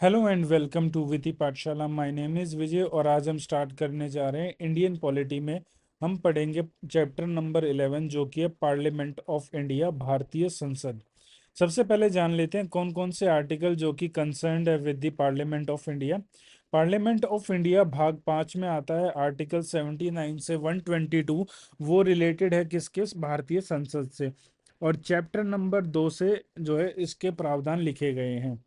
Hello and welcome to विधि पाठशाला। My name is विजय और आज हम स्टार्ट करने जा रहे हैं इंडियन पॉलिटी में। हम पढ़ेंगे चैप्टर नंबर 11 जो कि है पार्लियामेंट ऑफ इंडिया, भारतीय संसद। सबसे पहले जान लेते हैं कौन कौन से आर्टिकल जो कि कंसर्न्ड है with the parliament of India. Parliament of India भाग 5 में आता है आर्टिकल 79 से 122। वो रिलेटेड है किसके? भारतीय संसद से। और चैप्टर नंबर 2 से जो है इसके प्रावधान लिखे गए हैं।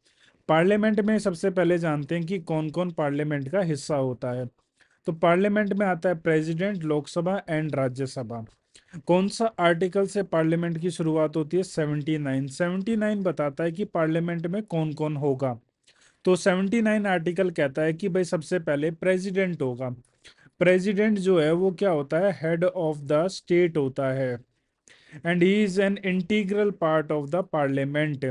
पार्लियामेंट में सबसे पहले जानते हैं कि कौन कौन पार्लियामेंट का हिस्सा होता है। तो पार्लियामेंट में आता है प्रेसिडेंट, लोकसभा एंड राज्यसभा। कौन सा आर्टिकल से पार्लियामेंट की शुरुआत होती है? 79 बताता है कि पार्लियामेंट में कौन कौन होगा। तो 79 आर्टिकल कहता है कि भाई सबसे पहले प्रेसिडेंट होगा। प्रेसिडेंट जो है वो क्या होता है? हेड ऑफ द स्टेट होता है and he is an integral part of the parliament.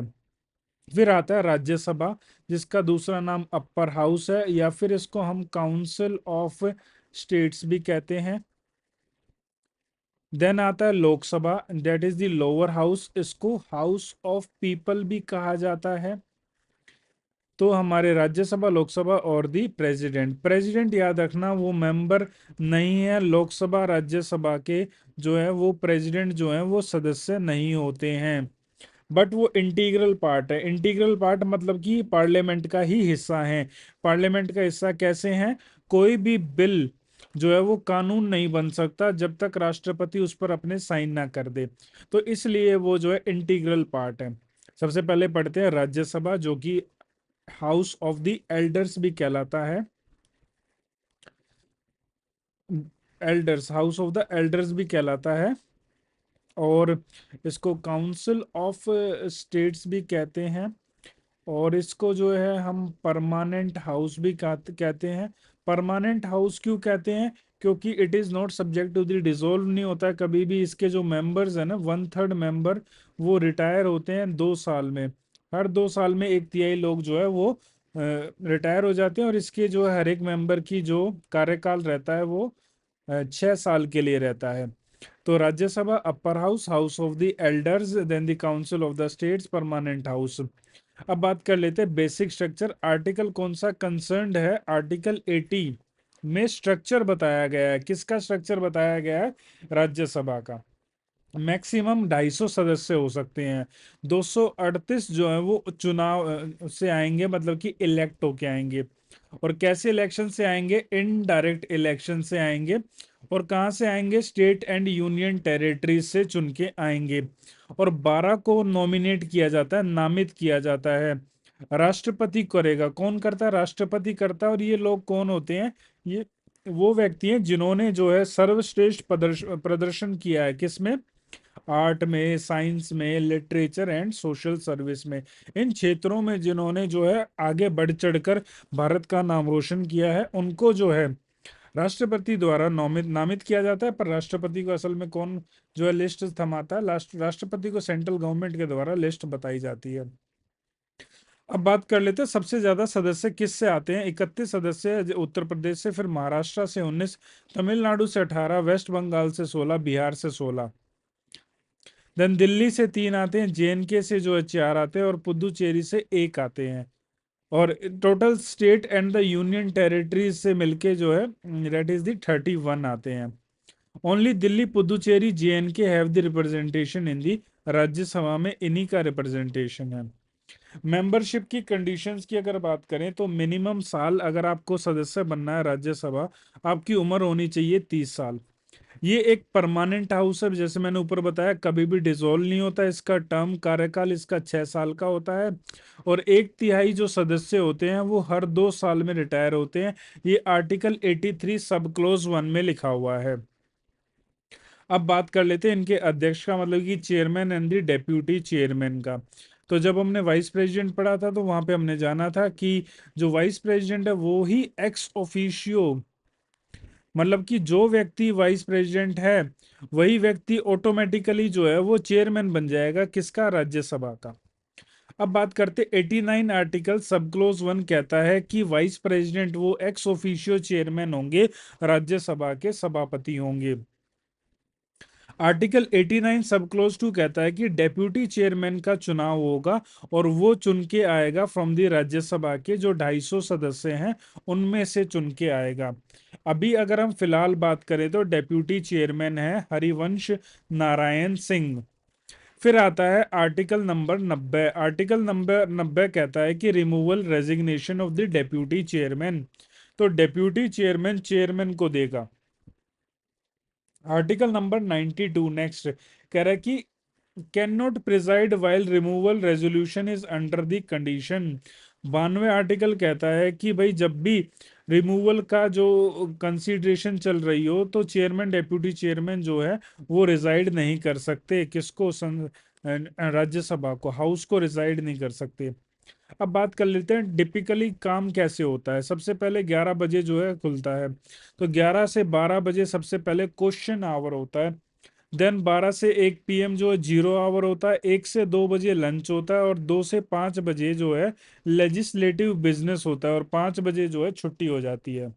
फिर आता है राज्यसभा, जिसका दूसरा नाम अपर हाउस है या फिर इसको हम काउंसिल ऑफ स्टेट्स भी कहते हैं। देन आता है Lok Sabha, that is the lower house, इसको हाउस ऑफ पीपल भी कहा जाता है। तो हमारे राज्यसभा, लोकसभा और दी प्रेसिडेंट। प्रेसिडेंट याद रखना वो मेंबर नहीं है लोकसभा राज्यसभा के, जो है वो प्रेसिडेंट जो है वो सदस्य नहीं होते हैं। बट वो इंटीग्रल पार्ट है। इंटीग्रल पार्ट मतलब कि पार्लियामेंट का ही हिस्सा है। पार्लियामेंट का हिस्सा कैसे हैं? कोई भी बिल जो है वो कानून नहीं बन सकता जब तक राष्ट्रपति उस पर अपने साइन ना कर दे। तो इसलिए वो जो है इंटीग्रल पार्ट है। सबसे पहले पढ़ते हैं राज्यसभा, जो कि हाउस ऑफ द एल्डर्स भी कहलाता है। Elders, house of the elders भी कहलाता है। और इसको काउंसिल ऑफ स्टेट्स भी कहते हैं। और इसको जो है हम परमानेंट हाउस भी कहते हैं। परमानेंट हाउस क्यों कहते हैं? क्योंकि it is not subject to the dissolve, नहीं होता है कभी भी। इसके जो मेंबर्स हैं ना, 1/3 मेंबर वो रिटायर होते हैं 2 साल में। हर 2 साल में एक तिहाई लोग जो है वो रिटायर हो जाते हैं। और इसके जो है हर एक मेंबर की जो कार्यकाल रहता है वो 6 साल के लिए रहता है। तो Rajya Sabha upper house, house of the elders, then the council of the states, permanent house. अब बात कर लेते हैं बेसिक स्ट्रक्चर। आर्टिकल कौन सा कंसर्न्ड है? आर्टिकल 80 में स्ट्रक्चर बताया गया है। किसका स्ट्रक्चर बताया गया है? राज्यसभा का। मैक्सिमम 250 सदस्य हो सकते हैं। 238 जो है वो चुनाव से आएंगे, मतलब कि इलेक्ट होके आएंगे। और कैसे इलेक्शन से आएंगे? इनडायरेक्ट इलेक्शन से आएंगे। और कहाँ से आएंगे? स्टेट एंड यूनियन टेरिटरी से चुन के आएंगे। और 12 को नॉमिनेट किया जाता है, नामित किया जाता है। राष्ट्रपति करेगा। कौन करता है? राष्ट्रपति करता है। और ये लोग कौन होते हैं? ये वो व्यक्ति हैं जिन्होंने जो है सर्वश्रेष्ठ प्रदर्शन किया है। किसमें? आर्ट में, साइंस में, लिटरेचर एंड सोशल सर्विस में। इन क्षेत्रों में जिन्होंने जो है आगे बढ़ चढ़कर भारत का नाम रोशन किया है, उनको जो है राष्ट्रपति द्वारा नामित किया जाता है। पर राष्ट्रपति को असल में कौन जो है लिस्ट थमाता है? राष्ट्रपति को सेंट्रल गवर्नमेंट के द्वारा लिस्ट बताई जाती है। अब बात कर लेते हैं सबसे ज्यादा सदस्य किस से आते हैं। 31 सदस्य उत्तर प्रदेश से, फिर महाराष्ट्र से 19, तमिलनाडु से 18, वेस्ट बंगाल से 16, बिहार से 16। देन दिल्ली से 3 आते हैं, जेएनके से जो है 4 आते हैं और पुदुचेरी से 1 आते हैं। और total state and the union territories से मिलके जो है दैट इज द 31 आते हैं। Only Delhi, Puducherry, J and K have the representation in the Rajya Sabha में। इन्हीं का रिप्रेजेंटेशन है। मेंबरशिप की कंडीशंस की अगर बात करें तो मिनिमम साल, अगर आपको सदस्य बनना है राज्यसभा, आपकी उम्र होनी चाहिए 30 साल। ये एक परमानेंट हाउस है, जैसे मैंने ऊपर बताया, कभी भी डिसॉल्व नहीं होता। इसका टर्म, कार्यकाल इसका 6 साल का होता है। और एक तिहाई जो सदस्य होते हैं वो हर 2 साल में रिटायर होते हैं। ये आर्टिकल 83 सब क्लोज 1 में लिखा हुआ है। अब बात कर लेते हैं इनके अध्यक्ष का, मतलब कि chairman and the deputy chairman का। तो जब हमने वाइस प्रेसिडेंट पढ़ा था तो वहां पे हमने जाना था कि जो वाइस प्रेसिडेंट है वो ही एक्स ऑफिशियो, मतलब कि जो व्यक्ति वाइस प्रेसिडेंट है वही व्यक्ति ऑटोमेटिकली जो है वो चेयरमैन बन जाएगा। किसका? राज्यसभा का। अब बात करते 89 आर्टिकल सब क्लोज 1 कहता है कि वाइस प्रेसिडेंट वो एक्स ऑफिशियो चेयरमैन होंगे, राज्यसभा के सभापति होंगे। आर्टिकल 89 सब क्लोज 2 कहता है कि डेप्यूटी चेयरमैन का चुनाव होगा और वो चुन के आएगा फ्रॉम द राज्यसभा के जो 250 सदस्य हैं उनमें से चुन के आएगा। अभी अगर हम फिलहाल बात करें तो डेप्यूटी चेयरमैन है हरिवंश नारायण सिंह। फिर आता है आर्टिकल नंबर 90। आर्टिकल नंबर 90 कहता है कि removal resignation of the deputy chairman. तो डेप्यूटी चेयरमैन चेयरमैन को देगा। आर्टिकल नंबर 92 नेक्स्ट कह रहा है कि can not preside while removal resolution is under the condition. 92 article कहता है कि भाई जब भी रिमूवल का जो कंसीडरेशन चल रही हो तो चेयरमैन डेप्यूटी चेयरमैन जो है वो रिजाइड नहीं कर सकते। किसको? राज्यसभा को, हाउस को रिजाइड नहीं कर सकते। अब बात कर लेते हैं टिपिकली काम कैसे होता है। सबसे पहले 11 बजे जो है खुलता है, तो 11 से 12 बजे सबसे पहले क्वेश्चन आवर होता है। देन 12 से 1 पीएम जो है जीरो आवर होता है। 1 से 2 बजे लंच होता है और 2 से 5 बजे जो है लेजिस्लेटिव बिजनेस होता है और 5 बजे जो है छुट्टी हो जाती है।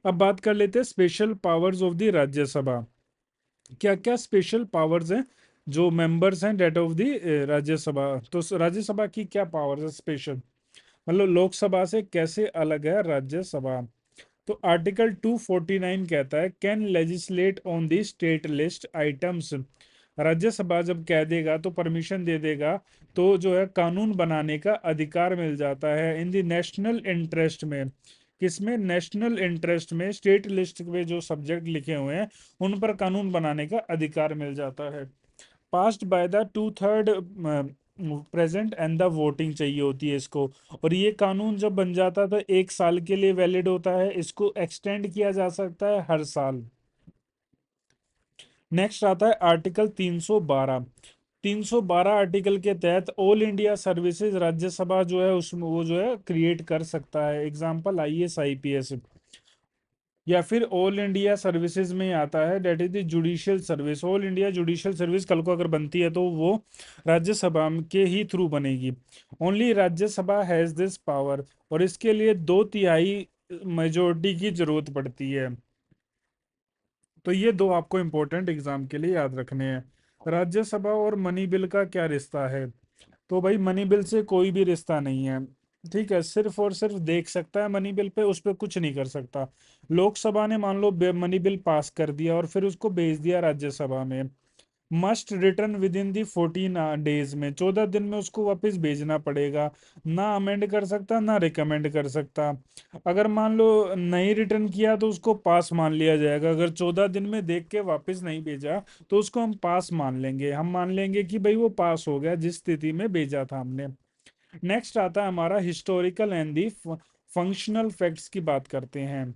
अब बात कर लेते हैं special powers of the Rajya Sabha. क्या क्या स्पेशल पावर्स हैं जो मेंबर्स हैं डेट ऑफ द राज्यसभा। तो राज्यसभा की क्या पावर्स है स्पेशल, मतलब लोकसभा से कैसे अलग है राज्यसभा। तो आर्टिकल 249 कहता है can legislate on the state list items. Rajya Sabha जब कह देगा तो परमिशन दे देगा तो जो है कानून बनाने का अधिकार मिल जाता है इन द नेशनल इंटरेस्ट में। किसमें? नेशनल इंटरेस्ट में। स्टेट लिस्ट में जो सब्जेक्ट लिखे हुए हैं उन पर कानून बनाने का अधिकार मिल जाता है। Passed by the 2/3 present and the voting चाहिए होती है इसको। और ये कानून जब बन जाता है तो 1 साल के लिए वैलिड होता है, इसको एक्सटेंड किया जा सकता है हर साल। नेक्स्ट आता है आर्टिकल 312। 312 आर्टिकल के तहत ऑल इंडिया सर्विसेज राज्यसभा जो है उसमें वो जो है क्रिएट कर सकता है। Example IAS IPS. या फिर ऑल इंडिया सर्विसेज में आता है that is the judicial service. All India judicial service कल को अगर बनती है तो वो राज्यसभा के ही थ्रू बनेगी। Only Rajya Sabha has this power और इसके लिए 2/3 मेजोरिटी की जरूरत पड़ती है। तो ये दो आपको इंपॉर्टेंट एग्जाम के लिए याद रखने हैं। राज्यसभा और मनी बिल का क्या रिश्ता है? तो भाई मनी बिल से कोई भी रिश्ता नहीं है। ठीक है, सिर्फ और सिर्फ देख सकता है मनी बिल पे, उस पे कुछ नहीं कर सकता। लोकसभा ने मान लो मनी बिल पास कर दिया और फिर उसको भेज दिया राज्यसभा में। Must return with in the 14 days में, 14 दिन में उसको वापस भेजना पड़ेगा। ना अमेंड कर सकता ना रिकमेंड कर सकता। अगर मान लो नहीं रिटर्न किया तो उसको पास मान लिया जाएगा। अगर 14 दिन में देख के वापस नहीं भेजा तो उसको हम पास मान लेंगे। हम मान लेंगे कि भाई वो पास हो गया जिस स्थिति में भेजा था हमने। नेक्स्ट आता है हमारा historical and the functional facts की बात करते हैं।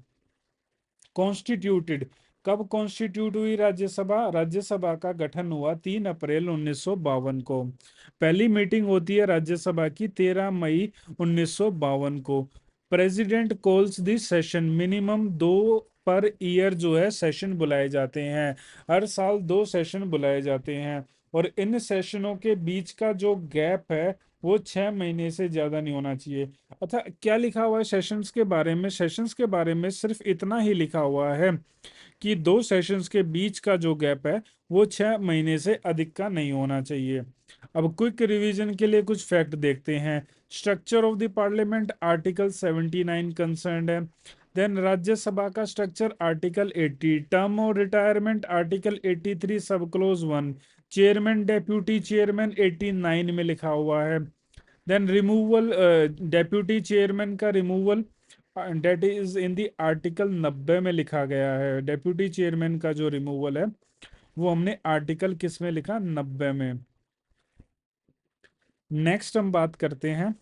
कॉन्स्टिट्यूटेड, कब कॉन्स्टिट्यूट हुई राज्यसभा? राज्यसभा का गठन हुआ 3 अप्रैल 1952 को। पहली मीटिंग होती है राज्यसभा की 13 मई 1952 को। President calls the session, minimum 2 per year जो है सेशन बुलाए जाते हैं। हर साल 2 सेशन बुलाए जाते हैं और इन सेशनों के बीच का जो गैप है वो 6 महीने से ज्यादा नहीं होना चाहिए। अच्छा, क्या लिखा हुआ है सेशंस के बारे में? सेशंस के बारे में सिर्फ इतना ही लिखा हुआ है कि 2 सेशंस के बीच का जो गैप है वो 6 महीने से अधिक का नहीं होना चाहिए। अब क्विक रिवीजन के लिए कुछ फैक्ट देखते हैं। Structure of the parliament article 79 concern है। देन राज्यसभा का स्ट्रक्चर आर्टिकल 80। टर्म और रिटायरमेंट आर्टिकल 83 सब क्लोज 1। चेयरमैन डेप्यूटी चेयरमैन 89 में लिखा हुआ है। देन रिमूवल, डेप्यूटी चेयरमैन का removal that is in the article 90 में लिखा गया है। डेप्यूटी चेयरमैन का जो रिमूवल है वो हमने आर्टिकल किस में लिखा? 90 में। नेक्स्ट हम बात करते हैं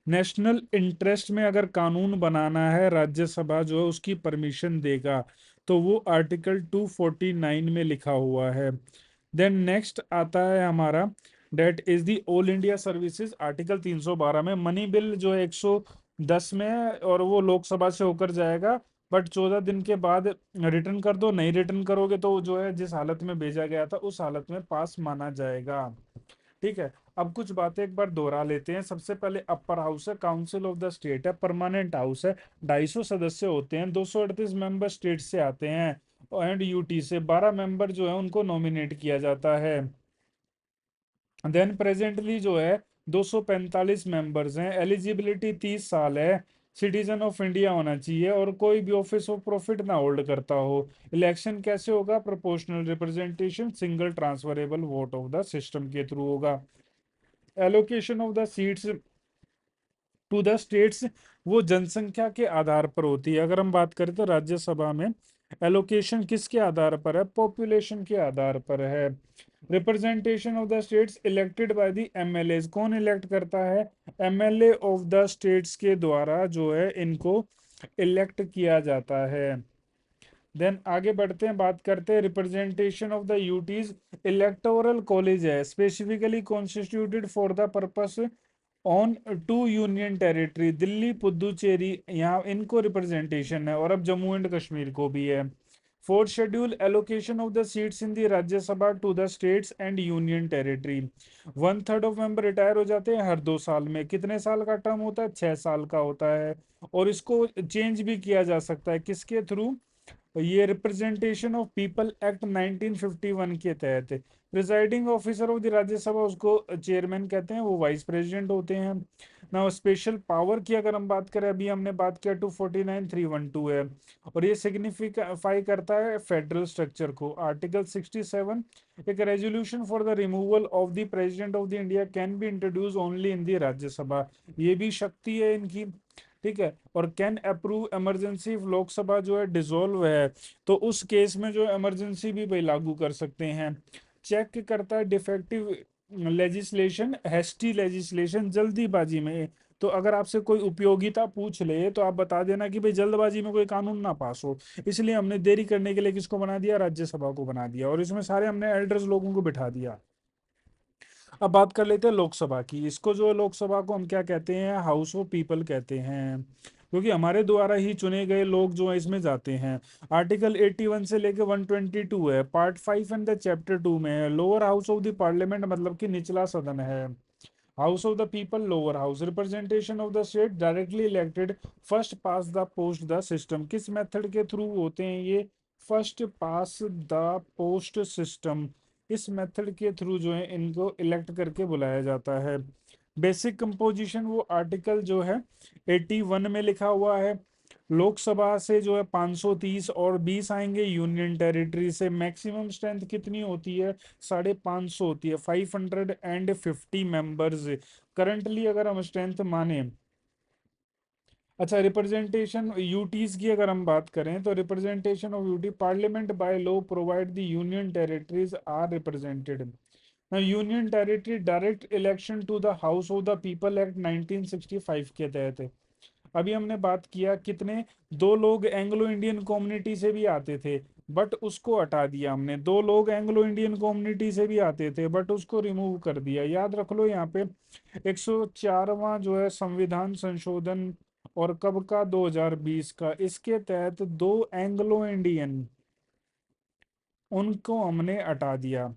नेशनल इंटरेस्ट में अगर कानून बनाना है राज्यसभा जो है उसकी परमिशन देगा, तो वो आर्टिकल 249 में लिखा हुआ है। देन नेक्स्ट आता है हमारा that is the all India services article 312 में। मनी बिल जो है 110 में है और वो लोकसभा से होकर जाएगा। बट 14 दिन के बाद रिटर्न कर दो, नहीं रिटर्न करोगे तो जो है जिस हालत में भेजा गया था उस हालत में पास माना जाएगा। ठीक है, अब कुछ बातें एक बार दोहरा लेते हैं। सबसे पहले अपर हाउस है, काउंसिल ऑफ द स्टेट है, परमानेंट हाउस है। 250 सदस्य होते हैं, 238 मेंबर स्टेट से आते हैं एंड यूटी से 12 मेंबर जो है उनको नॉमिनेट किया जाता है। देन प्रेजेंटली जो है 245 मेंबर्स हैं। एलिजिबिलिटी 30 साल है। सिटीजन ऑफ इंडिया होना चाहिए और कोई भी ऑफिस ऑफ प्रॉफिट ना होल्ड करता हो। इलेक्शन कैसे होगा? Proportional representation, single transferable vote of the system के थ्रू होगा। Allocation of the seats to the states वो जनसंख्या के आधार पर होती है। अगर हम बात करें तो राज्यसभा में एलोकेशन किसके आधार पर है? पॉपुलेशन के आधार पर है। Representation of the states elected by the MLA. कौन इलेक्ट करता है? एमएलए ऑफ द स्टेट्स के द्वारा जो है इनको इलेक्ट किया जाता है। देन आगे बढ़ते हैं, बात करते हैं representation of the UTs. Electoral college है specifically constituted for the purpose on to union territory. Delhi, Puducherry, यहाँ इनको रिप्रेजेंटेशन है और अब जम्मू एंड कश्मीर को भी है। Fourth schedule allocation of the seats in the Rajya Sabha to the states and union territory. 1/3 of member retire हो जाते हैं हर 2 साल में। कितने साल का टर्म होता है? 6 साल का होता है। और इसको चेंज भी किया जा सकता है किसके थ्रू? ये रिप्रेजेंटेशन ऑफ पीपल एक्ट 1951 के तहत। Presiding officer of the Rajya Sabha उसको चेयरमैन कहते हैं, वो वाइस प्रेसिडेंट होते हैं। ना स्पेशल पावर की अगर हम बात करें, अभी हमने बात किया 249312 है और ये सिग्निफाई करता है फेडरल स्ट्रक्चर को। आर्टिकल 67 एक resolution for the removal of the president of the India can be introduce only in the Rajya Sabha. ये भी शक्ति है इनकी, ठीक है। और कैन अप्रूव इमरजेंसी लोकसभा जो है डिसॉल्व है तो उस केस में जो इमरजेंसी भी भाई लागू कर सकते हैं। चेक करता है डिफेक्टिव लेजिस्लेशन, हेस्टी लेजिस्लेशन, जल्दीबाजी में। तो अगर आपसे कोई उपयोगिता पूछ ले तो आप बता देना कि भाई जल्दबाजी में कोई कानून ना पास हो, इसलिए हमने देरी करने के लिए किसको बना दिया? राज्यसभा को बना दिया और इसमें सारे हमने एल्डर्स लोगों को बिठा दिया। अब बात कर लेते हैं लोकसभा की। इसको जो है लोकसभा को हम क्या कहते हैं? हाउस ऑफ पीपल कहते हैं, क्योंकि हमारे द्वारा ही चुने गए लोग जो है इसमें जाते हैं। आर्टिकल 81 से लेके 122 है। पार्ट 5 एंड द चैप्टर 2 में है। Lower house of the parliament मतलब कि निचला सदन है। House of the people lower house. Representation of the state directly elected first pass the post the system. किस मेथड के थ्रू होते हैं ये? First pass the post system. इस मेथड के थ्रू जो है इनको इलेक्ट करके बुलाया जाता है। बेसिक कंपोजिशन वो आर्टिकल जो है 81 में लिखा हुआ है। लोकसभा से जो है 530 और 20 आएंगे। यूनियन टेरिटरी से मैक्सिमम स्ट्रेंथ कितनी होती है? 550 होती है। 550 मेंबर्स करंटली अगर हम स्ट्रेंथ माने। अच्छा, रिप्रेजेंटेशन यूटीज की अगर हम बात करें तो representation of UT, parliament by law provide the union territories are represented. Union territory direct election to the house of the people act 1965 के तहत है। अभी हमने बात किया कितने, दो लोग एंग्लो इंडियन कम्युनिटी से भी आते थे बट उसको हटा दिया हमने। दो लोग एंग्लो इंडियन कम्युनिटी से भी आते थे बट उसको रिमूव कर दिया। याद रख लो यहाँ पे 104वां जो है संविधान संशोधन और कब का? 2020 का। इसके तहत दो एंग्लो इंडियन उनको हमने हटा दिया।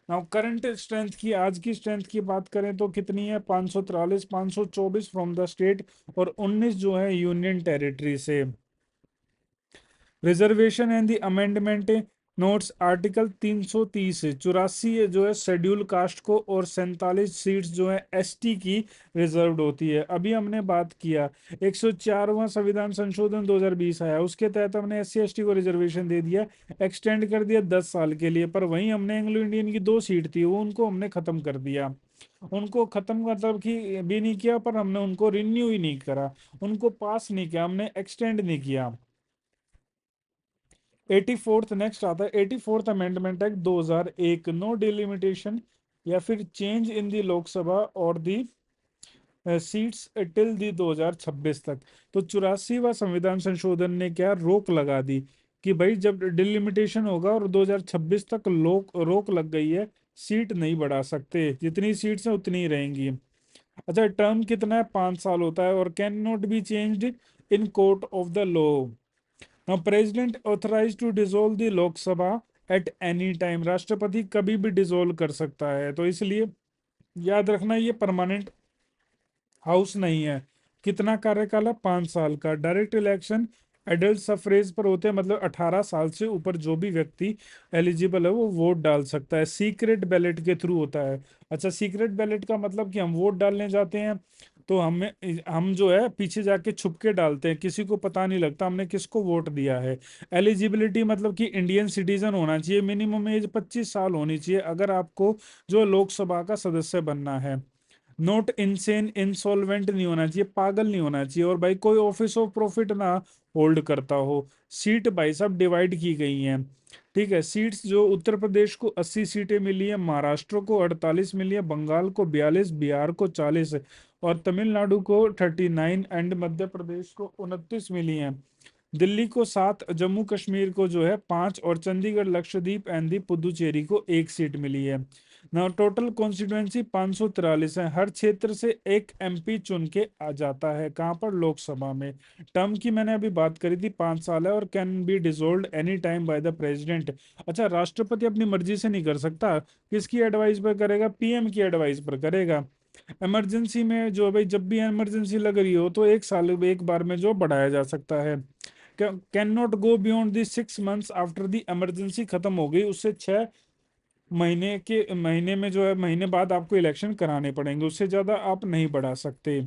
नाउ करंट स्ट्रेंथ की, आज की स्ट्रेंथ की बात करें तो कितनी है? 543, 524 फ्रॉम द स्टेट और 19 जो है यूनियन टेरिटरी से। Reservation and the amendment notes article 330 84 जो है शेड्यूल कास्ट को और 47 सीट्स जो है एसटी की रिजर्व्ड होती है। अभी हमने बात किया 104वां संविधान संशोधन 2020 आया, उसके तहत हमने एससी एसटी को रिजर्वेशन दे दिया, एक्सटेंड कर दिया 10 साल के लिए। पर वहीं हमने एंग्लो इंडियन की 2 सीट थी वो उनको हमने खत्म कर दिया। उनको खत्म मतलब कि भी नहीं किया, पर हमने उनको रिन्यू ही नहीं करा, उनको पास नहीं किया, हमने एक्सटेंड नहीं किया। 84th नेक्स्ट आता है 84th amendment act 2001। No delimitation या फिर चेंज इन दी लोकसभा और दी सीट्स टिल दी 2026 तक। तो 84वां संविधान संशोधन ने क्या रोक लगा दी कि भाई जब डिलिमिटेशन होगा और 2026 तक लोक रोक लग गई है, सीट नहीं बढ़ा सकते, जितनी सीट्स हैं उतनी ही रहेंगी। अच्छा, टर्म कितना है? 5 साल होता है और can not be changed in court of the law. Now president authorise to dissolve the Lok Sabha at any time. राष्ट्रपति कभी भी डिसॉल्व कर सकता है, तो इसलिए याद रखना ये परमानेंट हाउस नहीं है। कितना कार्यकाल है? 5 साल का। डायरेक्ट इलेक्शन एडल्ट सफरेज पर होते हैं, मतलब 18 साल से ऊपर जो भी व्यक्ति एलिजिबल है वो वोट डाल सकता है। सीक्रेट बैलेट के थ्रू होता है। अच्छा, सीक्रेट बैलेट का मतलब कि हम वोट डालने जाते हैं तो हम जो है पीछे जाके छुप के डालते हैं, किसी को पता नहीं लगता हमने किसको वोट दिया है। एलिजिबिलिटी मतलब कि इंडियन सिटीजन होना चाहिए, मिनिमम एज 25 साल होनी चाहिए अगर आपको जो लोकसभा का सदस्य बनना है। नोट इनसेन इंसॉल्वेंट नहीं होना चाहिए, पागल नहीं होना चाहिए, और भाई कोई ऑफिस ऑफ प्रॉफिट ना होल्ड करता हो। सीट भाई सब डिवाइड की गई हैं। ठीक है, सीट्स जो उत्तर प्रदेश को 80 सीटें मिली है, महाराष्ट्र को 48 मिली है, बंगाल को 42, बिहार को 40 और तमिलनाडु को 39 एंड मध्य प्रदेश को 29 मिली हैं। दिल्ली को 7, जम्मू कश्मीर को जो है 5 और चंडीगढ़ लक्षद्वीप एंड दी पुदुचेरी को 1 सीट मिली है। ना टोटल कॉन्स्टिट्यूएंसी 543 है। हर क्षेत्र से एक एमपी चुन के आ जाता है, कहाँ पर, लोकसभा में। टर्म की मैंने अभी बात करी थी, 5 साल है और can be dissolved any time by the president. अच्छा, राष्ट्रपति अपनी मर्जी से नहीं कर सकता, किसकी एडवाइस पर करेगा, पीएम की एडवाइस पर करेगा। इमरजेंसी में जो भाई जब भी इमरजेंसी लग रही हो तो 1 साल एक बार में जो बढ़ाया जा सकता है। Can not go beyond the 6 months after the emergency खत्म हो गई, उससे 6 महीने में जो है महीने बाद आपको इलेक्शन कराने पड़ेंगे, उससे ज्यादा आप नहीं बढ़ा सकते।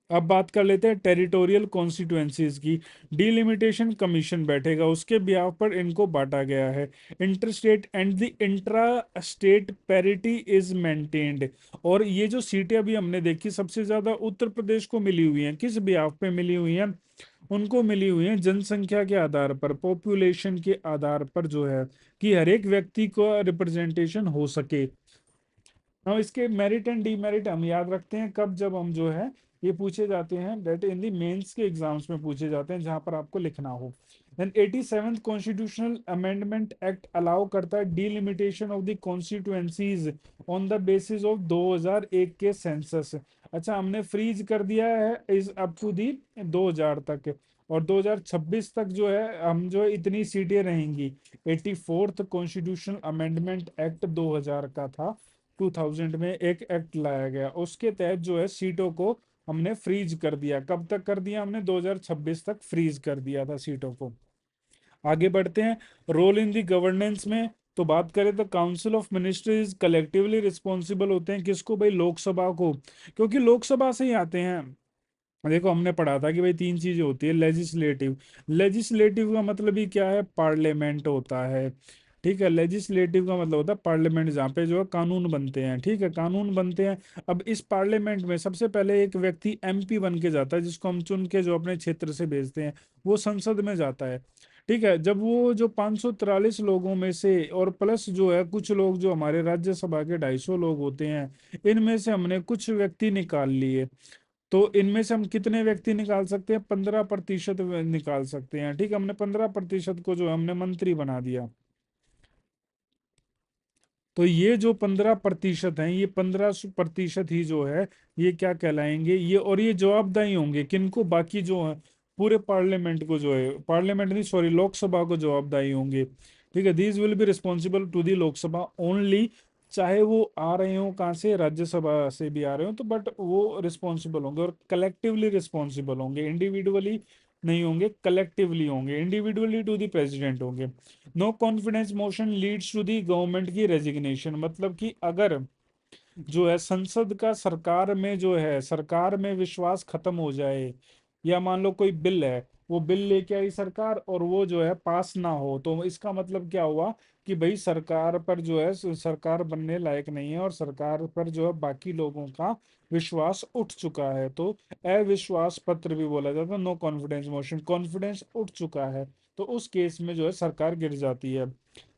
अब बात कर लेते हैं टेरिटोरियल कॉन्स्टिट्यूएंसीज की। डिलिमिटेशन कमीशन बैठेगा, उसके बिहाफ पर इनको बांटा गया है। Inter state and the intra state parity is maintained. और ये जो सीटें अभी हमने देखी सबसे ज्यादा उत्तर प्रदेश को मिली हुई हैं, किस बिहाफ पे मिली हुई हैं, उनको मिली हुई हैं जनसंख्या के आधार पर, पॉपुलेशन के आधार पर जो है, कि हर एक व्यक्ति को रिप्रेजेंटेशन हो सके। हम इसके मेरिट एंड डीमेरिट हम याद रखते हैं कब, जब हम जो है ये पूछे जाते हैं, डेट इन दी मेंस के एग्जाम्स में पूछे जाते हैं जहां पर आपको लिखना हो। Then 87th constitutional amendment act allow करता है delimitation of the constituencies on the basis of 2001 के सेंसस। अच्छा, हमने फ्रीज कर दिया है इस अप टू दी 2000 तक, और 2026 तक जो है हम जो है इतनी सीटें रहेंगी। 84th कॉन्स्टिट्यूशनल अमेंडमेंट एक्ट 2000 का था, 2000 में एक एक्ट लाया गया, उसके तहत जो है सीटों को हमने फ्रीज कर दिया। कब तक कर दिया हमने, 2026 तक फ्रीज कर दिया था सीटों को। आगे बढ़ते हैं रोल इन दी गवर्नेंस में। तो बात करें तो council of ministers collectively responsible होते हैं, किसको भाई, लोकसभा को, क्योंकि लोकसभा से ही आते हैं। देखो हमने पढ़ा था कि भाई 3 चीजें होती है, लेजिस्लेटिव। लेजिस्लेटिव का मतलब ही क्या है, पार्लियामेंट होता है। ठीक है, लेजिस्लेटिव का मतलब होता है पार्लियामेंट, जहाँ पे जो है कानून बनते हैं। ठीक है, कानून बनते हैं। अब इस पार्लियामेंट में सबसे पहले एक व्यक्ति एमपी बन के जाता है, जिसको हम चुन के जो अपने क्षेत्र से भेजते हैं, वो संसद में जाता है। ठीक है, जब वो जो 543 लोगों में से और प्लस जो है कुछ लोग जो हमारे राज्यसभा के 250 लोग होते हैं, इनमें से हमने कुछ व्यक्ति निकाल लिए, तो इनमें से हम कितने व्यक्ति निकाल सकते हैं, 15% निकाल सकते हैं। ठीक है, हमने 15% को जो है हमने मंत्री बना दिया। तो ये जो 15% हैं, ये 15% ही जो है ये क्या कहलाएंगे, ये, और ये जवाबदाही होंगे किनको, बाकी जो है पूरे पार्लियामेंट को जो है, पार्लियामेंट नहीं सॉरी, लोकसभा को जवाबदाही होंगे। ठीक है, these will be responsible to the Lok Sabha only. चाहे वो आ रहे हो कहाँ से, राज्यसभा से भी आ रहे हो तो, बट वो रिस्पॉन्सिबल होंगे और कलेक्टिवली रिस्पॉन्सिबल होंगे, इंडिविजुअली नहीं होंगे, कलेक्टिवली होंगे। इंडिविजुअली टू दी प्रेसिडेंट होंगे। No confidence motion leads to the government की रेजिग्नेशन, मतलब कि अगर जो है संसद का सरकार में जो है, सरकार में विश्वास खत्म हो जाए, या मान लो कोई बिल है, वो बिल लेके आई सरकार और वो जो है पास ना हो, तो इसका मतलब क्या हुआ कि भाई सरकार पर जो है सरकार बनने लायक नहीं है, और सरकार पर जो है बाकी लोगों का विश्वास उठ चुका है, तो अविश्वास पत्र भी बोला जाता है, नो कॉन्फिडेंस मोशन, कॉन्फिडेंस उठ चुका है, तो उस केस में जो है सरकार गिर जाती है।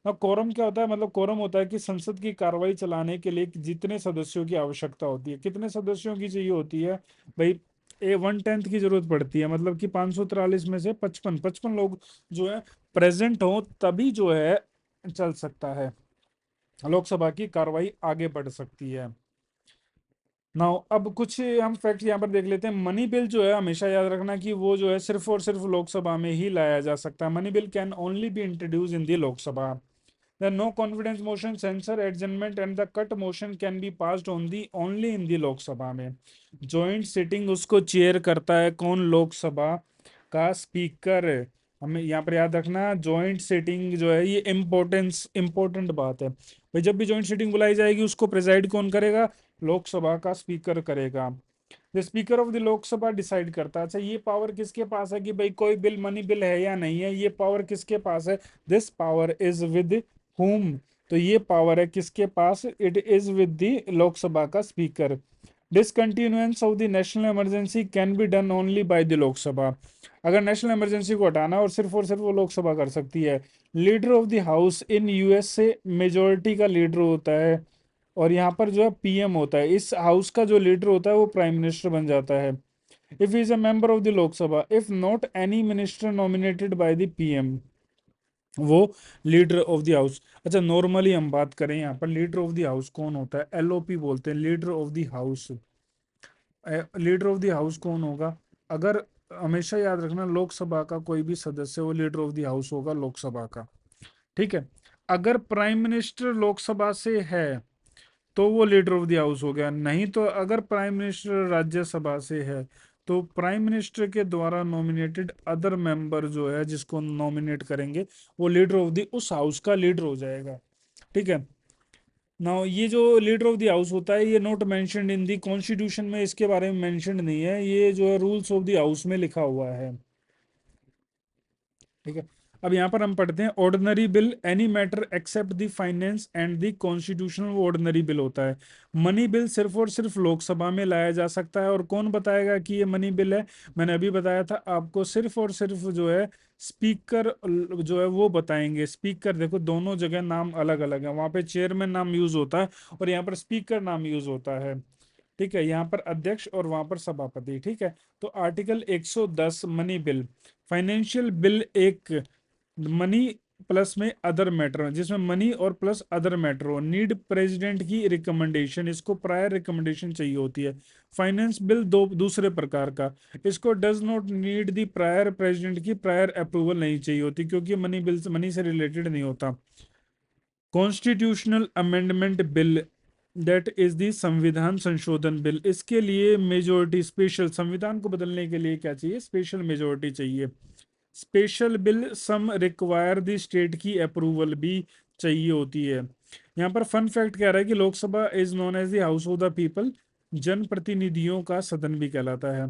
अब कोरम क्या होता है, मतलब कोरम होता है कि संसद की कार्रवाई चलाने के लिए जितने सदस्यों की आवश्यकता होती है, कितने सदस्यों की चाहिए होती है भाई, 1/10 की जरूरत पड़ती है, मतलब कि 543 में से 55 लोग जो है प्रेजेंट हो, तभी जो है चल सकता है, लोकसभा की कार्रवाई आगे बढ़ सकती है। नाउ अब कुछ हम फैक्ट यहाँ पर देख लेते हैं। मनी बिल जो है हमेशा याद रखना कि वो जो है सिर्फ और सिर्फ लोकसभा में ही लाया जा सकता है। Money bill can only be introduce in the Lok Sabha. The no confidence motion, censure, adjournment and the cut motion can be passed on the only in the Lok Sabha में। जॉइंट सिटिंग उसको चेयर करता है कौन, लोकसभा का स्पीकर। हमें यहाँ पर याद रखना, जॉइंट सिटिंग जो है ये इम्पोर्टेंट बात है भाई। जब भी जॉइंट सिटिंग बुलाई जाएगी उसको प्रेजाइड कौन करेगा? लोकसभा का स्पीकर करेगा। The speaker of the Lok Sabha decide करता है। अच्छा, ये पावर किसके पास है कि भाई कोई बिल मनी बिल है या नहीं है, ये पावर किसके पास है? This power is with whom? तो ये पावर है किसके पास? It is with the Lok Sabha का speaker. Discontinuance of the national emergency can be done only by the Lok Sabha. अगर नेशनल इमरजेंसी को हटाना और सिर्फ वो लोकसभा कर सकती है। Leader of the house in USA majority का लीडर होता है, और यहाँ पर जो है पीएम होता है। इस हाउस का जो लीडर होता है वो प्राइम मिनिस्टर बन जाता है। If is a member of the Lok Sabha, if not any minister nominated by the PM, वो लीडर ऑफ द हाउस। अच्छा, नॉर्मली हम बात करें यहाँ पर लीडर ऑफ द हाउस कौन होता है? एलओपी बोलते हैं, leader of the house. Leader of the house कौन होगा? अगर, हमेशा याद रखना, लोकसभा का कोई भी सदस्य वो लीडर ऑफ द हाउस होगा लोकसभा का। ठीक है। अगर प्राइम मिनिस्टर लोकसभा से है तो वो लीडर ऑफ द हाउस हो गया। नहीं तो अगर प्राइम मिनिस्टर राज्यसभा से है तो प्राइम मिनिस्टर के द्वारा नॉमिनेटेड अदर मेंबर जो है जिसको नॉमिनेट करेंगे वो लीडर ऑफ द उस हाउस का लीडर हो जाएगा। ठीक है। नाउ ये जो लीडर ऑफ द हाउस होता है ये not mentioned in the constitution में, इसके बारे में मेंशन्ड नहीं है, ये जो है रूल्स ऑफ द हाउस में लिखा हुआ है। ठीक है। अब यहाँ पर हम पढ़ते हैं ordinary bill, any matter except the finance and the constitutional, वो ऑर्डिनरी बिल होता है। मनी बिल सिर्फ और सिर्फ लोकसभा में लाया जा सकता है। और कौन बताएगा कि ये मनी बिल है? मैंने अभी बताया था आपको, सिर्फ और सिर्फ जो है स्पीकर जो है वो बताएंगे। स्पीकर, देखो दोनों जगह नाम अलग अलग है, वहां पे चेयरमैन नाम यूज होता है और यहाँ पर स्पीकर नाम यूज होता है। ठीक है, यहाँ पर अध्यक्ष और वहां पर सभापति। ठीक है। तो article 110 money bill. Financial bill एक मनी प्लस में अदर मैटर, जिसमें मनी और प्लस अदर मैटर हो, नीड प्रेसिडेंट की रिकमेंडेशन, इसको प्रायर रिकमेंडेशन चाहिए होती है। फाइनेंस बिल दो दूसरे प्रकार का, इसको does not need the prior president की प्रायर अप्रूवल नहीं चाहिए होती, क्योंकि मनी बिल मनी से रिलेटेड नहीं होता। Constitutional amendment bill, that is the संविधान संशोधन बिल, इसके लिए मेजोरिटी, स्पेशल संविधान को बदलने के लिए क्या चाहिए? स्पेशल मेजोरिटी चाहिए। Special bill some require the state की अप्रूवल भी चाहिए होती है। यहाँ पर फन फैक्ट कह रहा है कि Lok Sabha is known as the house of the people, जन प्रतिनिधियों का सदन भी कहलाता है।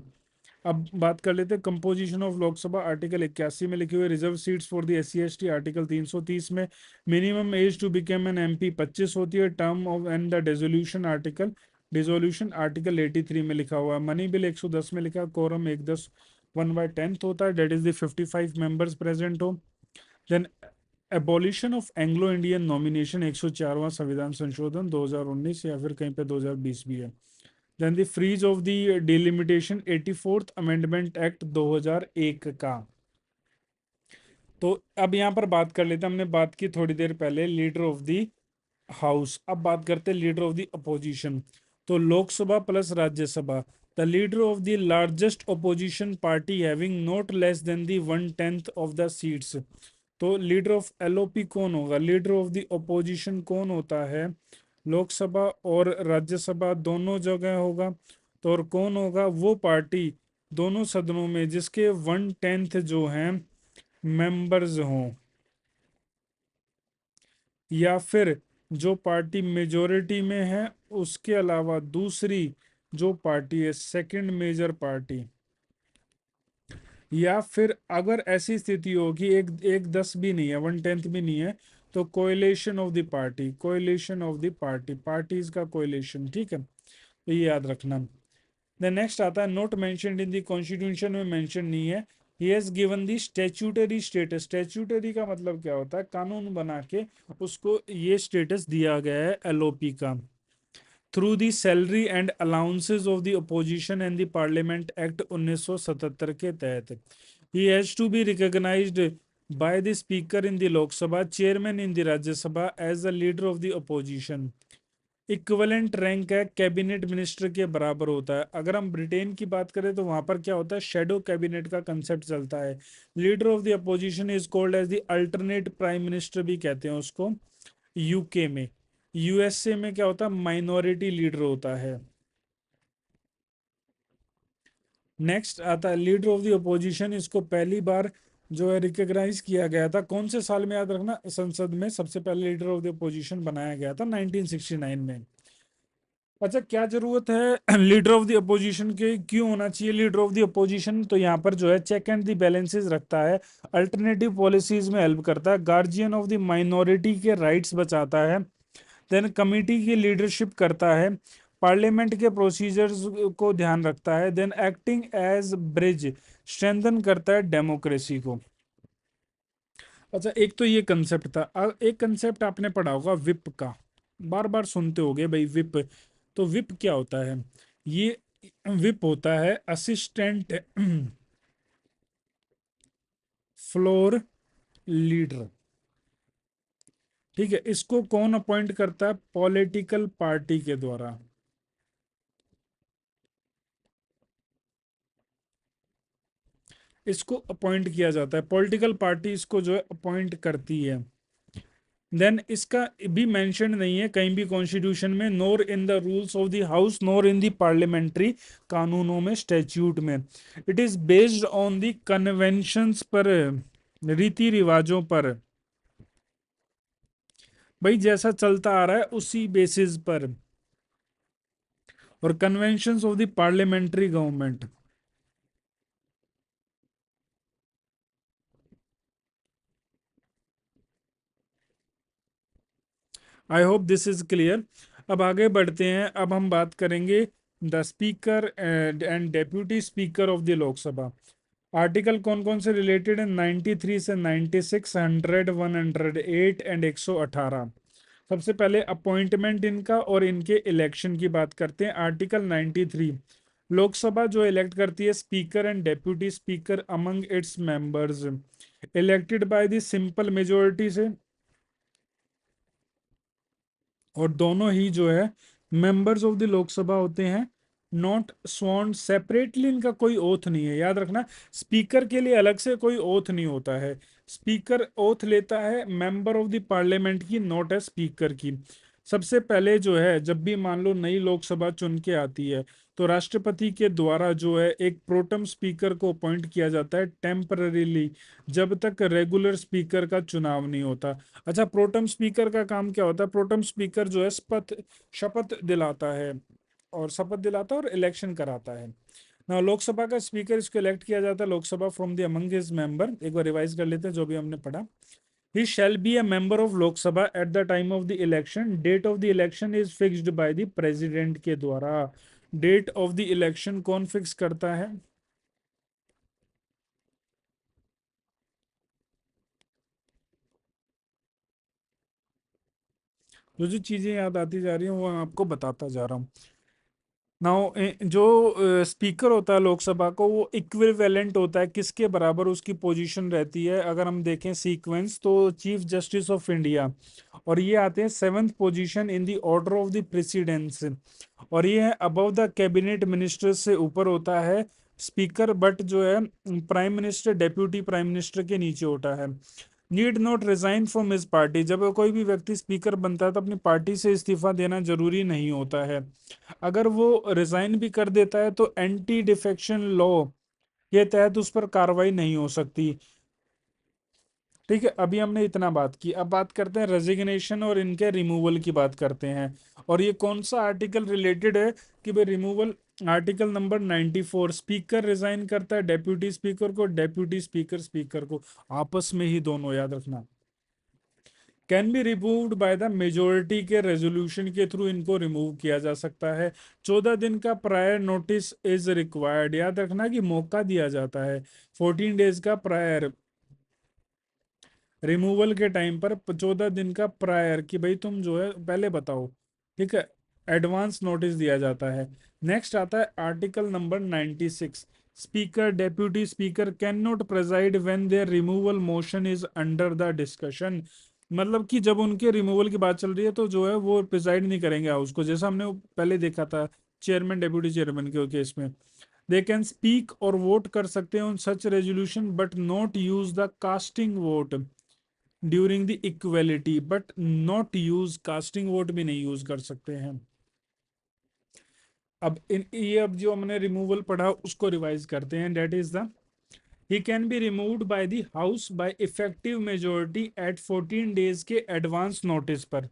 अब बात कर लेते हैं कंपोजिशन ऑफ लोकसभा। आर्टिकल 81 में लिखे हुए reserve seats for the SC ST, article 330 में minimum age to become an MP 25 होती है। Term of and the dissolution article 83 में लिखा हुआ है। मनी बिल 110 में लिखा, कोरम 1/10 1/10 होता है, that is the 55 members present हो। Then abolition of Anglo Indian nomination, 104वां संविधान संशोधन 2019, या फिर कहीं पे 2020 भी है। Then the freeze of the delimitation, 84th amendment act 2001 का। तो अब यहाँ पर बात कर लेते हैं, हमने बात की थोड़ी देर पहले लीडर ऑफ द हाउस, अब बात करते हैं लीडर ऑफ द अपोजिशन। तो Lok Sabha plus Rajya Sabha, the leader of the largest opposition party having not less than the 1/10 of the seats. तो लीडर ऑफ LOP कौन होगा? लीडर ऑफ द अपोजिशन कौन होता है? लोकसभा और राज्यसभा दोनों जगह होगा। तो और कौन होगा? वो पार्टी दोनों सदनों में जिसके 1/10 जो हैं मेंबर्स हों, या फिर जो पार्टी मेजोरिटी में है उसके अलावा दूसरी जो पार्टी है सेकंड मेजर पार्टी, या फिर अगर ऐसी स्थिति हो कि एक एक 10 भी नहीं है, 1/10 भी नहीं है, तो coalition of the party, coalition of the party, parties का कोएलिशन। ठीक है, तो ये याद रखना। द नेक्स्ट आता है not mentioned in the constitution में मेंशन नहीं है। He has given the statutory status, statutory का मतलब क्या होता है? कानून बना के उसको ये स्टेटस दिया गया है LOP का। Through the salary and allowances of the opposition and the parliament act 1977 के तहत, he has to be recognised by the speaker in the Lok Sabha, chairman in the Rajya Sabha as the leader of the opposition. Equivalent rank है cabinet minister के बराबर होता है। अगर हम Britain की बात करें तो वहां पर क्या होता है? शेडो कैबिनेट का कंसेप्ट चलता है। Leader of the opposition is called as the alternate prime minister भी कहते हैं उसको यूके में। USA में क्या होता है? माइनॉरिटी लीडर होता है। नेक्स्ट आता है लीडर ऑफ द अपोजिशन। इसको पहली बार जो है रिकॉग्नाइज किया गया था कौन से साल में, याद रखना, संसद में सबसे पहले लीडर ऑफ द अपोजिशन बनाया गया था 1969 में। अच्छा, क्या जरूरत है लीडर ऑफ द अपोजिशन के, क्यों होना चाहिए लीडर ऑफ द अपोजिशन? तो यहाँ पर जो है चेक एंड द बैलेंसेस रखता है, अल्टरनेटिव पॉलिसीज में हेल्प करता है, गार्जियन ऑफ द माइनॉरिटी के राइट्स बचाता है, देन कमिटी की लीडरशिप करता है, पार्लियामेंट के प्रोसीजर्स को ध्यान रखता है, then acting as bridge, strengthen करता है डेमोक्रेसी को। अच्छा, एक तो ये कंसेप्ट था। एक कंसेप्ट आपने पढ़ा होगा विप का, बार बार सुनते होगे भाई विप। तो विप क्या होता है? ये विप होता है असिस्टेंट फ्लोर लीडर। ठीक है, इसको कौन अपॉइंट करता है? पॉलिटिकल पार्टी के द्वारा। इसको अपॉइंट किया जाता है, पॉलिटिकल पार्टी इसको जो है अपॉइंट करती है। देन इसका भी मेंशन नहीं है कहीं भी कॉन्स्टिट्यूशन में, nor in the rules of the house, nor in the parliamentary कानूनों में, स्टैच्यूट में। It is based on the conventions पर, रीति रिवाजों पर, भाई जैसा चलता आ रहा है उसी बेसिस पर, और conventions of the parliamentary government. I hope this is clear. अब आगे बढ़ते हैं, अब हम बात करेंगे the speaker and deputy speaker of the Lok Sabha. Article कौन कौन से रिलेटेड है? 93 से 96, 100, 108 एंड 118। सबसे पहले अपॉइंटमेंट इनका और इनके इलेक्शन की बात करते हैं। आर्टिकल 93, लोकसभा जो इलेक्ट करती है speaker and deputy speaker among its members, elected by the simple majority से, और दोनों ही जो है मेंबर्स ऑफ द लोकसभा होते हैं, नॉट स्वॉन सेपरेटली। इनका कोई ओथ नहीं है, याद रखना। स्पीकर के लिए अलग से कोई ओथ नहीं होता है। स्पीकर ओथ लेता है मेंबर ऑफ द पार्लियामेंट की, नॉट ए स्पीकर की। सबसे पहले जो है जब भी मान लो नई लोकसभा चुन के आती है, तो राष्ट्रपति के द्वारा जो है एक प्रोटम स्पीकर को अपॉइंट किया जाता है टेम्पररीली, जब तक रेगुलर स्पीकर का चुनाव नहीं होता। अच्छा, प्रोटम स्पीकर का काम क्या होता है? प्रोटम स्पीकर जो है शपथ दिलाता है, और शपथ दिलाता है और इलेक्शन कराता है ना। लोकसभा का स्पीकर इसको इलेक्ट किया जाता है Lok Sabha from the among his member. एक बार रिवाइज कर लेते हैं जो भी हमने पढ़ा। He shall be a member of Lok Sabha at the time of the election, date of the election is fixed by the president के द्वारा। डेट ऑफ द इलेक्शन कौन फिक्स करता है? जो जो चीजें याद आती जा रही हैं वो आपको बताता जा रहा हूँ। नाउ जो स्पीकर होता है लोकसभा को, वो इक्विवेलेंट होता है, किसके बराबर उसकी पोजीशन रहती है? अगर हम देखें सीक्वेंस, तो चीफ जस्टिस ऑफ इंडिया, और ये आते हैं seventh position in the order of the precedence, और ये है अबव द कैबिनेट मिनिस्टर, से ऊपर होता है स्पीकर, बट जो है prime minister deputy prime minister के नीचे होता है। Need not resign from his party, जब कोई भी व्यक्ति स्पीकर बनता है तो अपनी पार्टी से इस्तीफा देना जरूरी नहीं होता है। अगर वो रिजाइन भी कर देता है तो एंटी डिफेक्शन लॉ के तहत उस पर कार्रवाई नहीं हो सकती। ठीक है, अभी हमने इतना बात की, अब बात करते हैं रेजिग्नेशन और इनके रिमूवल की बात करते हैं। और ये कौन सा आर्टिकल रिलेटेड है कि भाई removal? Article number 94, speaker resign करता है डेप्यूटी स्पीकर को, डेप्यूटी स्पीकर स्पीकर को, आपस में ही दोनों, याद रखना। Can be removed by the majority के रेजोल्यूशन के थ्रू इनको रिमूव किया जा सकता है। 14 दिन का प्रायर नोटिस इज रिक्वायर्ड, याद रखना कि मौका दिया जाता है 14 डेज का प्रायर, रिमूवल के टाइम पर 14 दिन का प्रायर, कि भाई तुम जो है पहले बताओ। ठीक है, एडवांस नोटिस दिया जाता है। नेक्स्ट आता है article number 96, speaker deputy speaker can not preside when there removal motion is under the discussion. मतलब कि जब उनके रिमूवल की बात चल रही है तो जो है वो प्रिजाइड नहीं करेंगे हाउस को, जैसा हमने पहले देखा था चेयरमैन डेप्यूटी चेयरमैन के केस में। दे कैन स्पीक और वोट कर सकते हैं on such resolution, but not use the casting vote during the equality, but not use, casting vote भी नहीं यूज कर सकते हैं। अब जो हमने रिमूवल पढ़ा उसको रिवाइज करते हैं। That is the he can be removed by the house by effective majority at 14 days के एडवांस नोटिस पर।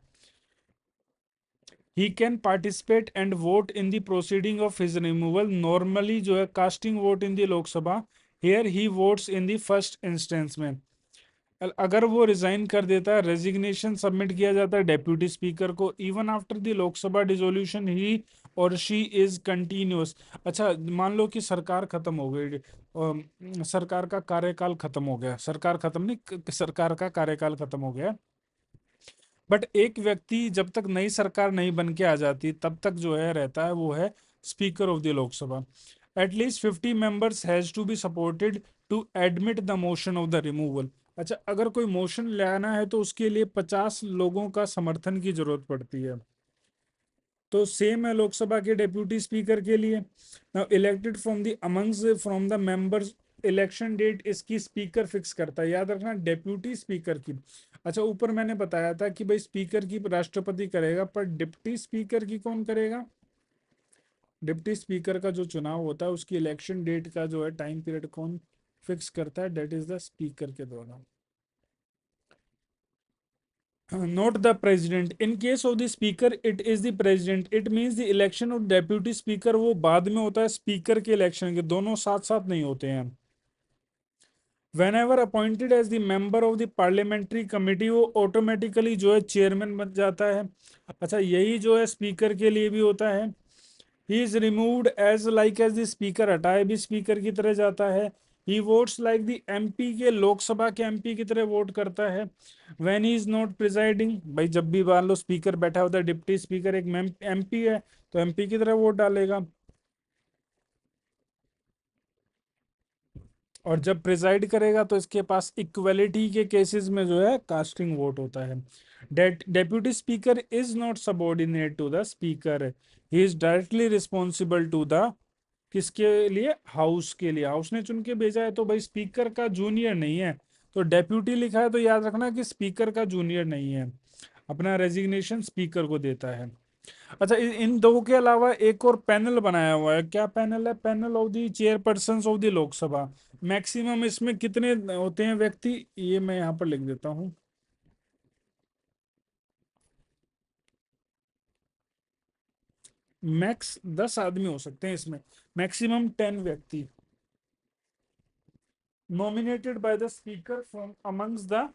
He can participate and vote in the proceeding of his removal, normally जो है casting vote in the Lok Sabha, here he votes in the first instance में। अगर वो resign कर देता है, रेजिग्नेशन सबमिट किया जाता है डेप्यूटी स्पीकर को, even after the Lok Sabha dissolution he or she is continuous. अच्छा, मान लो कि सरकार खत्म हो गई, सरकार का कार्यकाल खत्म हो गया, सरकार खत्म नहीं, सरकार का कार्यकाल खत्म हो गया, बट एक व्यक्ति जब तक नई सरकार नहीं बन के आ जाती तब तक जो है रहता है, वो है speaker of the Lok Sabha. At least 50 members has to be supported to admit the motion of the removal. अच्छा, अगर कोई मोशन लाना है तो उसके लिए 50 लोगों का समर्थन की जरूरत पड़ती है। तो सेम है लोकसभा के डेप्यूटी स्पीकर के लिए। Now elected from the amongst from the members, election date इसकी स्पीकर फिक्स करता है, याद रखना डेप्यूटी स्पीकर की। अच्छा, ऊपर मैंने बताया था कि भाई स्पीकर की राष्ट्रपति करेगा, पर डिप्टी स्पीकर की कौन करेगा? डिप्टी स्पीकर का जो चुनाव होता है उसकी इलेक्शन डेट का जो है टाइम पीरियड कौन फिक्स करता है? डेट इज द स्पीकर के द्वारा। Not the president, in case of the speaker it is the president, it means the election of deputy speaker वो बाद में होता है स्पीकर के इलेक्शन के, दोनों साथ साथ नहीं होते हैं। Whenever appointed as the member of the parliamentary committee, वो ऑटोमेटिकली जो है चेयरमैन बन जाता है। अच्छा, यही जो है स्पीकर के लिए भी होता है। He is removed as like as the speaker, हटाए भी स्पीकर की तरह जाता है। He votes like the MP, के लोकसभा के एमपी की तरह वोट करता है। When he is not presiding, भाई जब भी मान लो स्पीकर बैठा होता है, डिप्टी स्पीकर एक एमपी है तो एमपी की तरह वोट डालेगा। और जब प्रिजाइड करेगा तो इसके पास इक्वलिटी के केसेस में जो है कास्टिंग वोट होता है। Deputy speaker is not subordinate to the speaker, he is directly responsible to the, किसके लिए? हाउस के लिए। हाउस ने चुन के भेजा है तो भाई स्पीकर का जूनियर नहीं है। तो डेप्यूटी लिखा है तो याद रखना कि स्पीकर का जूनियर नहीं है, अपना रेजिग्नेशन स्पीकर को देता है। अच्छा, इन दो के अलावा एक और पैनल बनाया हुआ है, क्या पैनल है? Panel of the chairperson of the Lok Sabha. Maximum इसमें कितने होते हैं व्यक्ति, ये मैं यहाँ पर लिख देता हूँ। मैक्स 10 आदमी हो सकते हैं इसमें, मैक्सिमम 10 व्यक्ति, nominated by the speaker from amongst the,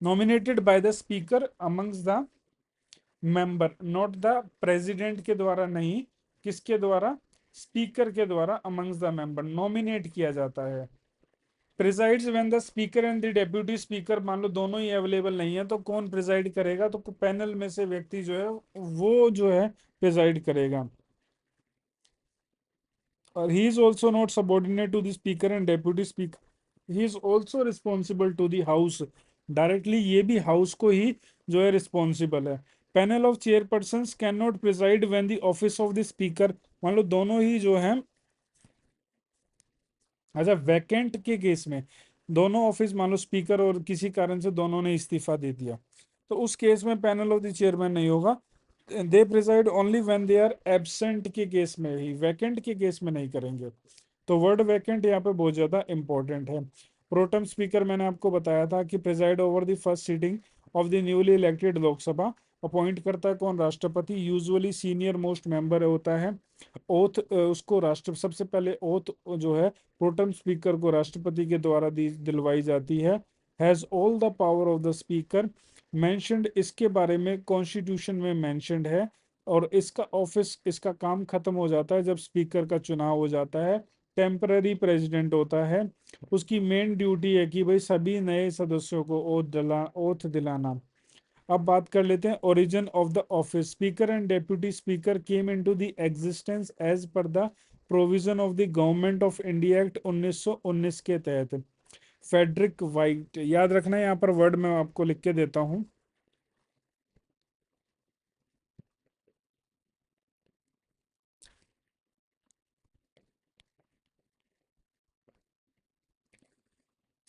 nominated by the speaker amongst the member, not the president के द्वारा नहीं, किसके द्वारा? स्पीकर के द्वारा अमंग्स द मेंबर नॉमिनेट किया जाता है। Presides when the speaker and the deputy speaker, मान लो दोनों ही अवेलेबल नहीं है तो कौन प्रिजाइड करेगा? तो पैनल में से व्यक्ति जो है वो जो है प्रिजाइड करेगा। और he is also not subordinate to the speaker and deputy speaker, he is also responsible to the house, directly ये भी हाउस को ही जो है रिस्पॉन्सिबल है। Panel of chairperson can not preside when the office of the speaker, मान लो दोनों ही जो है, अच्छा वैकेंट के केस में दोनों ऑफिस, मान लो स्पीकर और किसी कारण से दोनों ने इस्तीफा दे दिया, तो उस केस में पैनल ऑफ द चेयरमैन नहीं होगा। They preside only when they are absent के केस में ही, वैकेंट के केस में नहीं करेंगे। तो वर्ड वैकेंट यहाँ पे बहुत ज्यादा इंपॉर्टेंट है। प्रोटम स्पीकर मैंने आपको बताया था कि preside over the first sitting of the newly elected Lok Sabha, appoint करता है कौन? राष्ट्रपति, यूजुअली सीनियर मोस्ट मेंबर होता है। ओथ उसको राष्ट्र, सबसे पहले ओथ जो है प्रोटम स्पीकर को राष्ट्रपति के द्वारा दिलवाई जाती है। Has all the power of the speaker, mentioned इसके बारे में कॉन्स्टिट्यूशन में मेंशनड है। और इसका ऑफिस, इसका काम खत्म हो जाता है जब स्पीकर का चुनाव हो जाता है। टेम्पररी प्रेसिडेंट होता है, उसकी मेन ड्यूटी है कि भाई सभी नए सदस्यों को ओथ दिलाना। अब बात कर लेते हैं origin of the office. Speaker and deputy speaker came into the existence as per the provision of the government of India act 1919 के तहत। फेडरिक वाइट, याद रखना यहाँ पर वर्ड मैं आपको लिख के देता हूँ।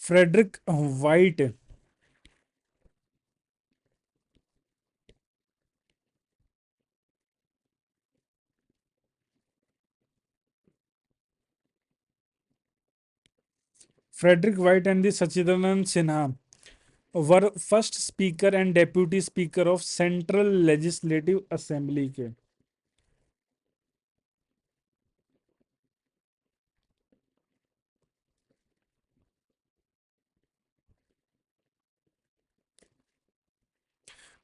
Frederick White, Frederick White and the Sachidanand Sinha were first speaker and deputy speaker of central legislative assembly के।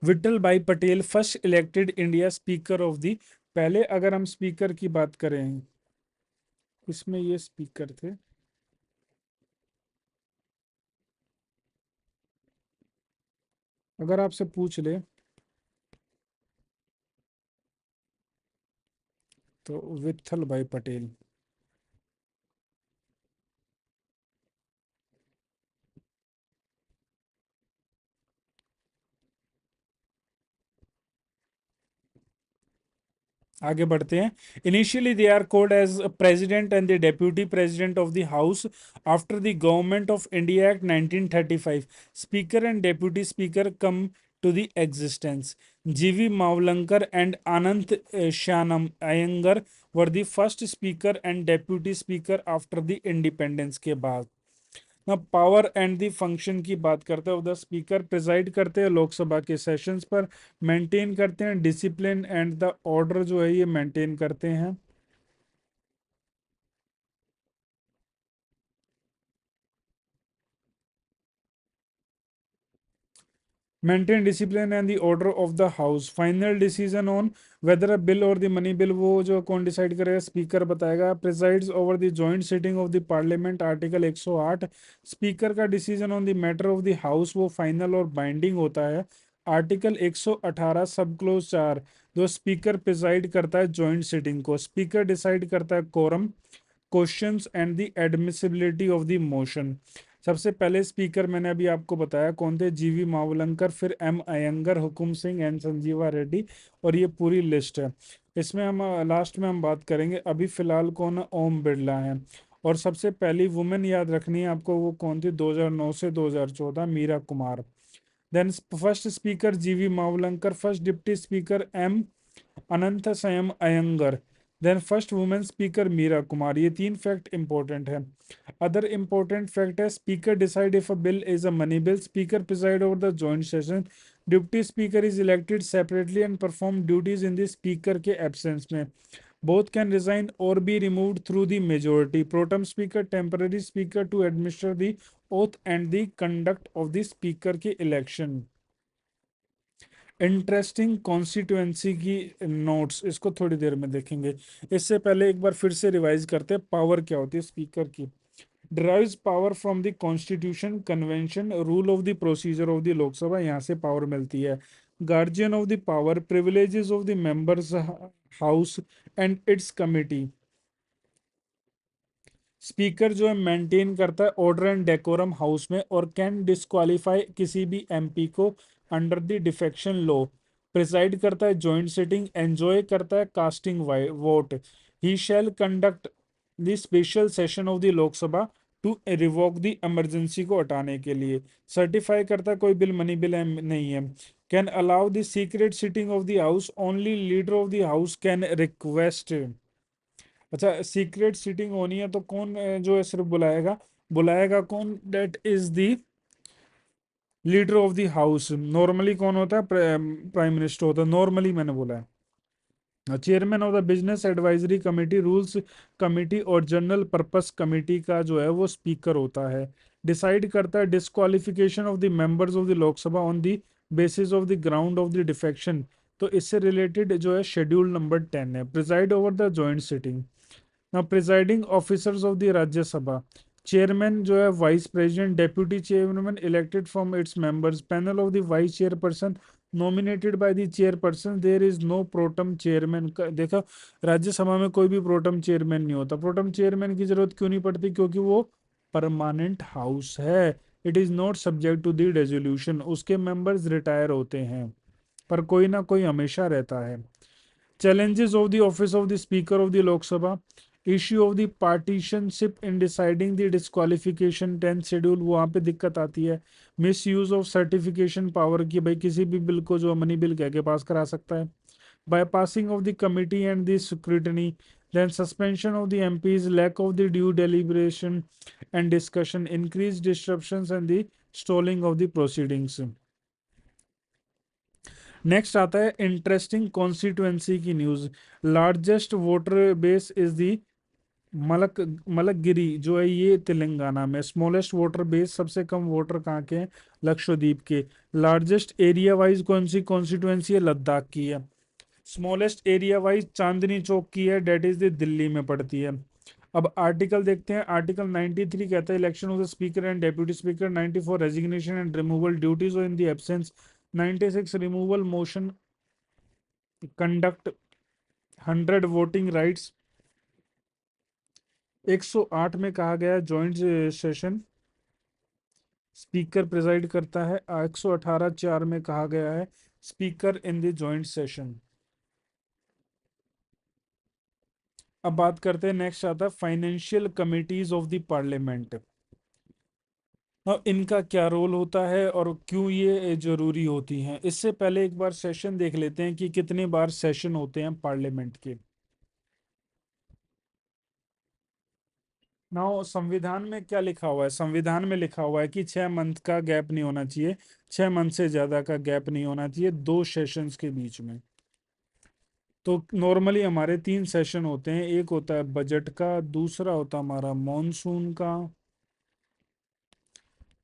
Vithal Bhai Patel first elected India speaker of the. पहले अगर हम स्पीकर की बात करें, इसमें ये स्पीकर थे। अगर आपसे पूछ ले तो विठल भाई पटेल। आगे बढ़ते हैं। Initially they are called as president and the deputy president of the house after the government of India act 1935 speaker and deputy speaker come to the existence. GV Mavalankar and Ananth Sayanam Ayyangar were the first speaker and deputy speaker after the independence के बाद। ना power and the function की बात करते हैं, उधर speaker preside करते हैं लोकसभा के सेशंस पर, मेंटेन करते हैं डिसिप्लिन एंड द ऑर्डर जो है ये मेंटेन करते हैं। Maintain discipline and the order of the house. Final decision on whether a bill or the money bill वो जो कौन डिसाइड करेगा, स्पीकर बताएगा। Presides over the joint sitting of the parliament, article 108। Speaker का decision on the matter of the house वो final और binding होता है, आर्टिकल 118 सब क्लोज 4। जो स्पीकर प्रिसाइड करता है जॉइंट सिटिंग को, स्पीकर डिसाइड करता है quorum, questions and the admissibility of the motion. सबसे पहले स्पीकर मैंने अभी आपको बताया कौन थे, जीवी मावलंकर, फिर एम अयंगर, हुकुम सिंह एंड संजीवा रेड्डी, और ये पूरी लिस्ट है। इसमें हम लास्ट में हम बात करेंगे। अभी फिलहाल कौन है, ओम बिरला है। और सबसे पहली वुमेन याद रखनी है आपको, वो कौन थी 2009 से 2014, Meira Kumar. Then first speaker GV Mavalankar, first deputy speaker M Anant Sanyam Ayyangar, then first women speaker Meira Kumar. ये तीन फैक्ट इंपॉर्टेंट है। अदर इंपॉर्टेंट फैक्ट है, speaker decide if a bill is a money bill, speaker preside over the joint session, deputy speaker is elected separately and perform duties in the speaker के absence में, both can resign or be removed through the majority, pro tem speaker temporary speaker to administer the oath and the conduct of the speaker के election। Interesting constituency की notes, इसको थोड़ी देर में देखेंगे। इससे पहले एक बार फिर से रिवाइज करते हैं पावर क्या होती है स्पीकर की। Derives power from the constitution, convention, rule of the procedure of the Lok Sabha, यहाँ से पावर मिलती है। Guardian of the power, privileges of the members house and it's committee. Speaker जो है मेंटेन करता है ऑर्डर एंड डेकोरम हाउस में, और कैन डिस्क्वालीफाई किसी भी एमपी को under the defection law. Preside करता है जॉइंट सिटिंग, एंजॉय करता है casting vote. He shall conduct the special session of the Lok Sabha to revoke the emergency को हटाने के लिए। सर्टिफाई करता है कोई बिल मनी बिल नहीं है। Can allow the secret sitting of the house, only leader of the house can request. अच्छा, सीक्रेट सीटिंग होनी है तो कौन जो है सिर्फ बुलाएगा, बुलाएगा कौन, that is the leader of the house. Normally कौन होता है, प्राइम मिनिस्टर होता है, नॉर्मली मैंने बोला है। Chairman of the business advisory committee, rules committee और जनरल पर्पस कमेटी का जो है वो स्पीकर होता है। डिसाइड करता है disqualification of the members of the Lok Sabha on the basis of the ground of the defection. तो इससे रिलेटेड जो है शेड्यूल नंबर 10 है। Preside over the joint sitting. Now presiding officers of the Rajya Sabha, chairman जो है vice president, deputy chairman elected from its members, panel of the vice chairperson nominated by the chairperson, there is no pro tem chairman. देखो, राज्यसभा में कोई भी pro tem chairman नहीं होता। Pro tem chairman की जरूरत क्यों नहीं पड़ती, क्योंकि वो परमानेंट हाउस है। It is not subject to the resolution, उसके मेंबर्स रिटायर होते हैं, पर कोई ना कोई हमेशा रहता है। Challenges of the office of the Speaker of the Lok Sabha, issue of the partisanship in deciding the disqualification 10th schedule, वहाँ पे दिक्कत आती है। Miss use of certification power की, भाई किसी भी बिल को जो मनी बिल कह के पास करा सकता है। Bypassing of the committee and the scrutiny, Then suspension of the MPs, lack of the due deliberation and discussion, increased disruptions and the stalling of the proceedings. Next आता है interesting constituency की news. Largest voter base is the मलकगिरी, जो है ये तेलंगाना में। Smallest voter base, सबसे कम voter कहाँ के हैं? लक्षद्वीप के। लार्जेस्ट एरिया वाइज कौन सी कॉन्स्टिट्युएंसी है? लद्दाख की है। Smallest area wise Chandni Chowk की है, डेट इज द दिल्ली में पड़ती है। अब आर्टिकल देखते हैं। आर्टिकल 93 कहता है election of the speaker and deputy speaker. 94 resignation and removal duties in the absence. 96 removal motion conduct 100 voting rights. 108 में कहा गया है जॉइंट सेशन स्पीकर प्रिजाइड करता है। 118 4 में कहा गया है speaker in the joint session. अब बात करते हैं, नेक्स्ट आता है financial committees of the parliament. अब इनका क्या रोल होता है और क्यों ये जरूरी होती हैं? इससे पहले एक बार सेशन देख लेते हैं कि कितने बार सेशन होते हैं पार्लियामेंट के। नाउ संविधान में क्या लिखा हुआ है? संविधान में लिखा हुआ है कि 6 मंथ का गैप नहीं होना चाहिए, 6 मंथ से ज्यादा का गैप नहीं होना चाहिए दो सेशंस के बीच में। तो नॉर्मली हमारे 3 सेशन होते हैं, एक होता है बजट का, दूसरा होता है हमारा मॉनसून का,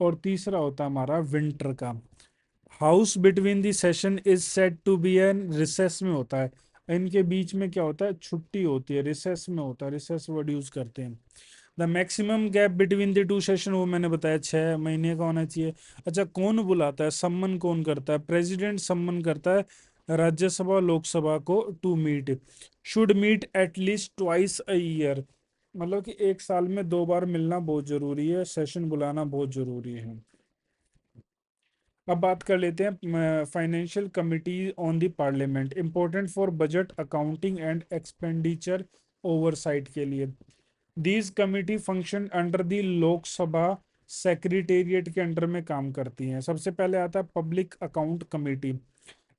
और तीसरा होता है हमारा विंटर का। House between the session is set to be an recess में होता है। इनके बीच में क्या होता है? छुट्टी होती है, रिसेस में होता है। रिसेस वर्ड यूज करते हैं। The maximum gap between the two session, वो मैंने बताया 6 महीने का होना चाहिए। अच्छा, कौन बुलाता है? सम्मन कौन करता है? प्रेसिडेंट सम्मन करता है राज्यसभा लोकसभा को to meet. Should meet at least twice a year, मतलब कि एक साल में 2 बार मिलना बहुत जरूरी है, सेशन बुलाना बहुत जरूरी है। अब बात कर लेते हैं financial committee on the parliament, important for budget accounting and expenditure oversight के लिए। These committee function under the Lok Sabha secretariat के अंडर में काम करती हैं। सबसे पहले आता है पब्लिक अकाउंट कमेटी।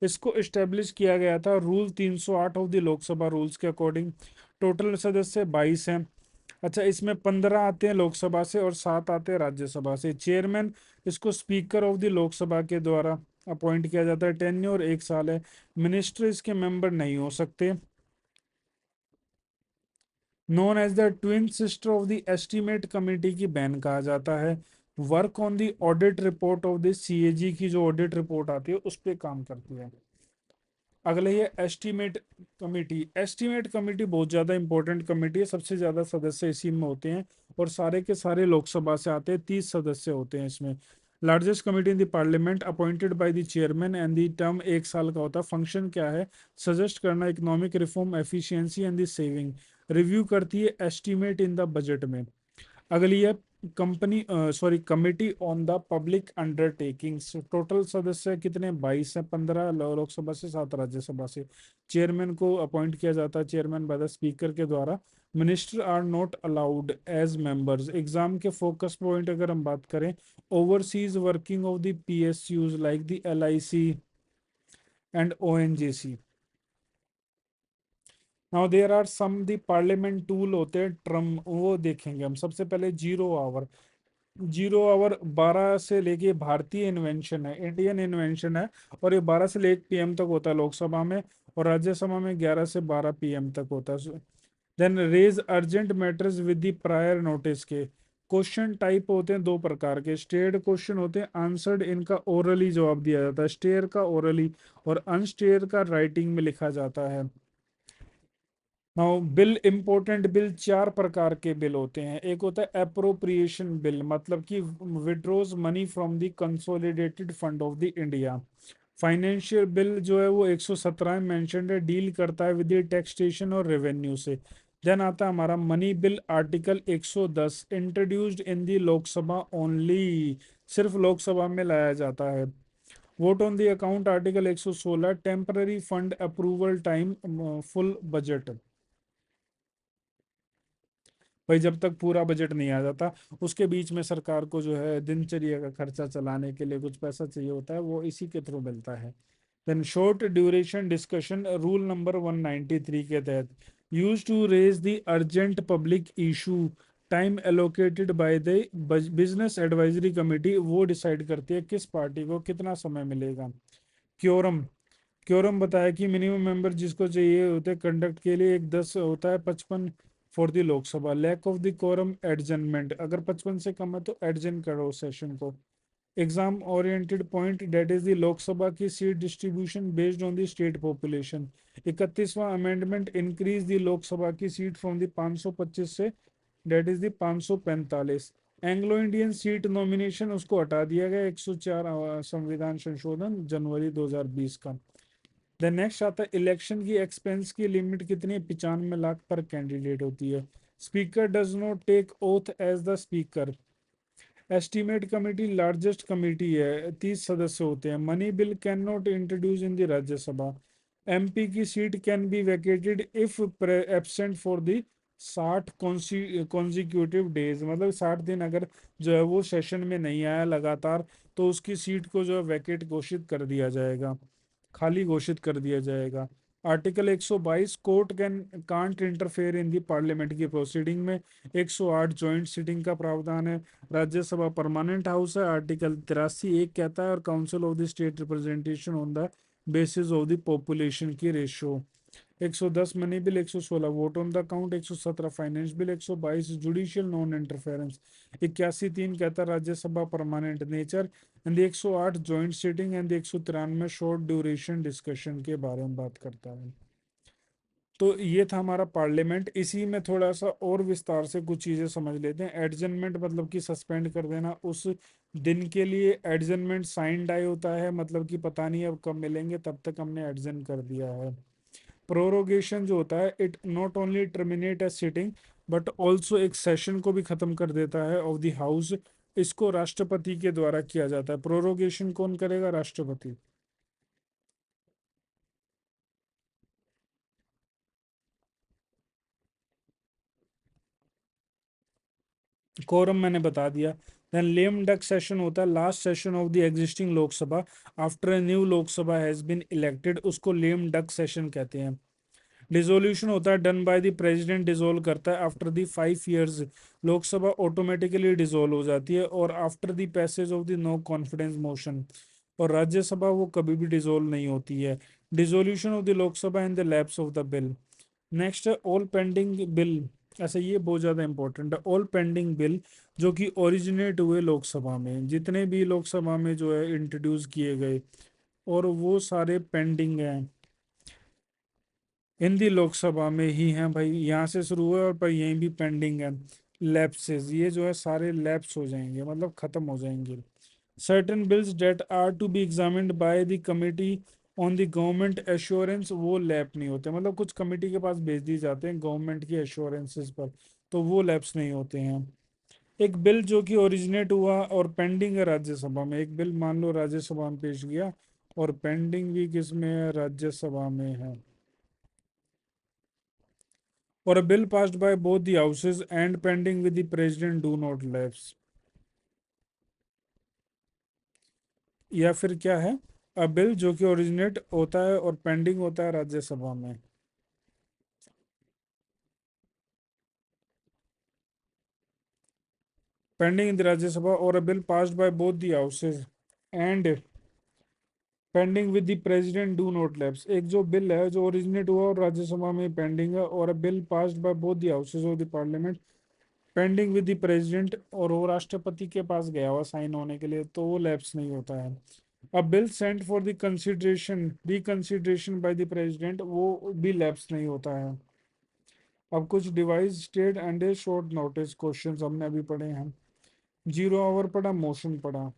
इसको इस्टेब्लिश किया गया था rule 308 of the Lok Sabha rules के अकॉर्डिंग। टोटल सदस्य 22 हैं। अच्छा, इसमें 15 आते हैं लोकसभा से और 7 आते हैं राज्यसभा से। चेयरमैन इसको स्पीकर ऑफ द लोकसभा के द्वारा अपॉइंट किया जाता है। टेन्योर 1 साल है। मिनिस्टर इसके मेंबर नहीं हो सकते। Known as the twin sister of the estimate committee की बहन कहा जाता है। Work on the audit report of the CAG की जो ऑडिट रिपोर्ट आती है उस पर काम करती है। अगले ये एस्टीमेट कमेटी। एस्टीमेट कमेटी बहुत ज़्यादा इंपॉर्टेंट कमेटी है, सबसे ज़्यादा सदस्य इसी में होते हैं और सारे के सारे लोकसभा से आते हैं। 30 सदस्य होते हैं इसमें। Largest committee in the parliament, appointed by the chairman and the term 1 साल का होता है। फंक्शन क्या है? सजेस्ट करना economic reform, efficiency and the saving. Review करती है एस्टीमेट इन द बजट में। अगली है company committee on the public undertakings. Total सदस्य कितने? 22 है। 15 लोकसभा से, 7 राज्यसभा से। चेयरमैन को अपॉइंट किया जाता है चेयरमैन बाय द स्पीकर के द्वारा। Minister are not allowed as members. Exam के फोकस पॉइंट अगर हम बात करें, overseas working of the PSUs like the LIC and ONGC. Now there are some the parliament tool होते हैं ट्रम, वो देखेंगे हम। सबसे पहले 0 आवर। 0 आवर 12 से लेके भारतीय इन्वेंशन है, इंडियन इन्वेंशन है। और ये 12 से लेके पीएम तक होता है लोकसभा में, और राज्यसभा में 11 से 12 पीएम तक होता है। Then raise urgent matters with the prior notice के। क्वेश्चन टाइप होते हैं 2 प्रकार के। स्टेयर्ड क्वेश्चन होते हैं, आंसर्ड इनका ओरली जवाब दिया जाता है, स्टेयर का ओरली, और अनस्टेयर का राइटिंग में लिखा जाता है। नाउ बिल, इंपॉर्टेंट बिल 4 प्रकार के बिल होते हैं। एक होता है अप्रोप्रिएशन बिल, मतलब कि withdraws money from the consolidated fund of the India. Financial bill जो है वो 117 में मेंशन्ड है, डील करता है विद टैक्सेशन और रेवेन्यू से। देन आता है हमारा money bill, article 110, introduced in the Lok Sabha only, सिर्फ लोकसभा में लाया जाता है। Vote on the account, article 116, temporary fund approval time full budget. भाई जब तक पूरा बजट नहीं आ जाता उसके बीच में सरकार को जो है दिनचर्या का खर्चा चलाने के लिए कुछ पैसा चाहिए होता है, वो इसी के थ्रू मिलता है। Then short duration discussion rule number 193 के तहत, used to raise the urgent public issue, time allocated by the business advisory committee, वो डिसाइड करती है किस पार्टी को कितना समय मिलेगा। क्योरम, क्योरम बताया कि मिनिमम मेंबर जिसको चाहिए होते हैं कंडक्ट के लिए, एक 10 होता है, 55 for the Lok Sabha. Lack of the quorum adjournment, अगर 55 से कम है तो एडजन करो सेशन को। Exam oriented point, that is the Lok Sabha की seat distribution based on the state population. 31वां अमेंडमेंट इंक्रीज द लोकसभा की सीट फ्रॉम द 525 से, that is the 545। Anglo Indian seat nomination उसको हटा दिया गया, 104 संविधान संशोधन जनवरी 2020 का। द नेक्स्ट आता है इलेक्शन की एक्सपेंस की लिमिट कितनी है, 95 लाख पर कैंडिडेट होती है। Speaker does not take oath as the speaker. Estimate committee largest committee है, 30 सदस्य होते हैं। Money bill can not introduce in the Rajya Sabha. MP की seat can be vacated if absent for the 60 consecutive days, मतलब 60 दिन अगर जो है वो सेशन में नहीं आया लगातार, तो उसकी सीट को जो है वैकेट घोषित कर दिया जाएगा, खाली घोषित कर दिया जाएगा। Article 122, court can can't interfere in the parliament की प्रोसीडिंग में। 108 जॉइंट सिटिंग का प्रावधान है। राज्यसभा परमानेंट हाउस है, आर्टिकल 83 एक कहता है, और council of the state representation on the basis of the population की ratio. 110 money bill, 116 vote on the account, 117 finance bill, 122 judicial non interference. 81(3) कहता है Rajya Sabha permanent nature. And 108 joint seating and 193 short duration discussion के बारे में बात करता है। तो ये था हमारा पार्लियामेंट। इसी में थोड़ा सा और विस्तार से कुछ चीजें समझ लेते हैं। एडजनमेंट मतलब कि सस्पेंड कर देना उस दिन के लिए। एडजनमेंट साइन डाई होता है, मतलब कि पता नहीं अब कब मिलेंगे, तब तक हमने एडजन कर दिया है। प्रोरोगेशन जो होता है, it not only terminate A sitting but also एक सेशन को भी खत्म कर देता है ऑफ द हाउस। इसको राष्ट्रपति के द्वारा किया जाता है। प्रोरोगेशन कौन करेगा? राष्ट्रपति। कोरम मैंने बता दिया। देन लेम डक सेशन होता है last session of the existing Lok Sabha after a new Lok Sabha has been elected, उसको लेम डक सेशन कहते हैं। डिसोल्यूशन होता है done by the president, dissolve करता है after the 5 years. Lok Sabha automatically dissolve हो जाती है और after the passage of the no confidence motion. और राज्यसभा वो कभी भी डिसोल्व नहीं होती है। Dissolution of the Lok Sabha and the lapse of the bill. Next है ऑल पेंडिंग बिल। ऐसा ये बहुत ज्यादा इंपॉर्टेंट है। ऑल पेंडिंग बिल जो कि ओरिजिनेट हुए लोकसभा में, जितने भी लोकसभा में जो है इंट्रोड्यूस किए गए, और वो सारे पेंडिंग हैं हिंदी लोकसभा में ही हैं भाई। यहाँ से शुरू हुआ और पर यहीं भी पेंडिंग है। लैप्सेस, ये जो है सारे लैप्स हो जाएंगे, मतलब खत्म हो जाएंगे। Certain bills that are to be examined by the committee on the government assurance, वो लैप नहीं होते, मतलब कुछ कमिटी के पास भेज दिए जाते हैं गवर्नमेंट की एश्योरेंसेस पर, तो वो लैप्स नहीं होते हैं। एक बिल जो कि ओरिजिनेट हुआ और पेंडिंग है राज्यसभा में, एक बिल मान लो राज्यसभा में पेश किया और पेंडिंग भी किसमें है? राज्यसभा में है। और a bill passed by both the houses and pending with the president do not lapse। या फिर क्या है? अ बिल जो कि ओरिजिनेट होता है और पेंडिंग होता है राज्यसभा में, पेंडिंग इन द राज्यसभा, और अ bill passed by both the houses and pending with the president do not lapse. एक जो बिल है जो ओरिजिनेट हुआ और राज्यसभा में पेंडिंग है, और अ bill passed by both the houses of the parliament pending with the president, और वो राष्ट्रपति के पास गया हुआ साइन होने के लिए, तो वो लैप्स नहीं होता है। अब bill sent for the consideration reconsideration by the president, वो भी लैप्स नहीं होता है। अब कुछ device state and a short notice questions हमने अभी पढ़े हैं। 0 आवर पढ़ा, मोशन पढ़ा।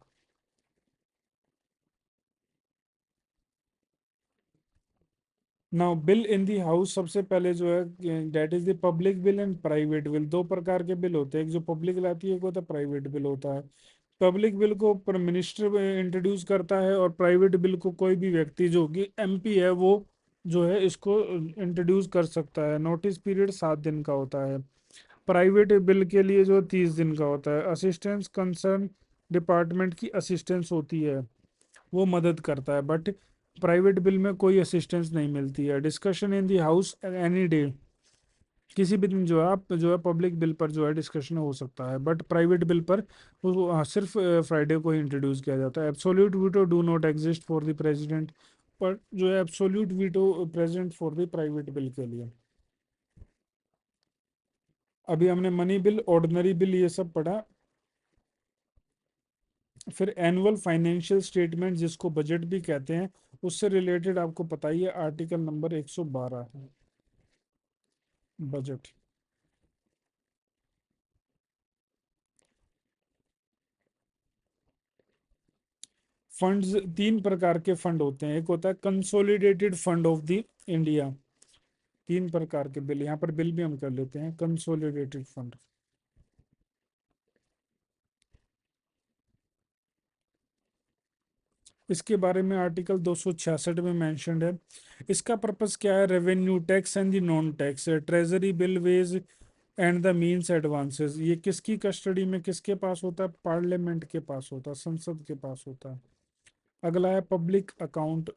Now bill in the house, सबसे पहले जो है that is the public bill and private bill. दो प्रकार के बिल होते हैं, एक जो पब्लिक लाती है, एक होता है प्राइवेट बिल होता है। पब्लिक बिल को प्राइम मिनिस्टर इंट्रोड्यूस करता है, और प्राइवेट बिल को कोई भी व्यक्ति जो कि एमपी है वो जो है इसको इंट्रोड्यूस कर सकता है। नोटिस पीरियड 7 दिन का होता है। प्राइवेट बिल के लिए जो 30 दिन का होता है। असिस्टेंस कंसर्न डिपार्टमेंट की असिस्टेंस होती है, वो मदद करता है, बट प्राइवेट बिल में कोई असिस्टेंस नहीं मिलती है। Discussion in the house any day, किसी भी दिन जो है आप जो है पब्लिक बिल पर जो है डिस्कशन हो सकता है, बट प्राइवेट बिल पर वो सिर्फ फ्राइडे को ही इंट्रोड्यूस किया जाता है। Absolute veto do not exist for the president, पर जो है absolute veto present for the private bill के लिए। अभी हमने मनी बिल, ऑर्डिनरी बिल ये सब पढ़ा। फिर एनुअल फाइनेंशियल स्टेटमेंट जिसको बजट भी कहते हैं, उससे रिलेटेड आपको पता ही है, आर्टिकल नंबर 112 है, बजट। फंड्स, तीन प्रकार के फंड होते हैं। एक होता है consolidated fund of the India. तीन प्रकार के बिल, यहाँ पर बिल भी हम कर लेते हैं, कंसोलिडेटेड फंड। इसके बारे में आर्टिकल 266 में मेंशन्ड है। इसका पर्पस क्या है? Revenue tax and the non tax, treasury bill, ways and the means advances. ये किसकी कस्टडी में, किसके पास होता है? पार्लियामेंट के पास होता है, संसद के पास होता है। अगला है public account,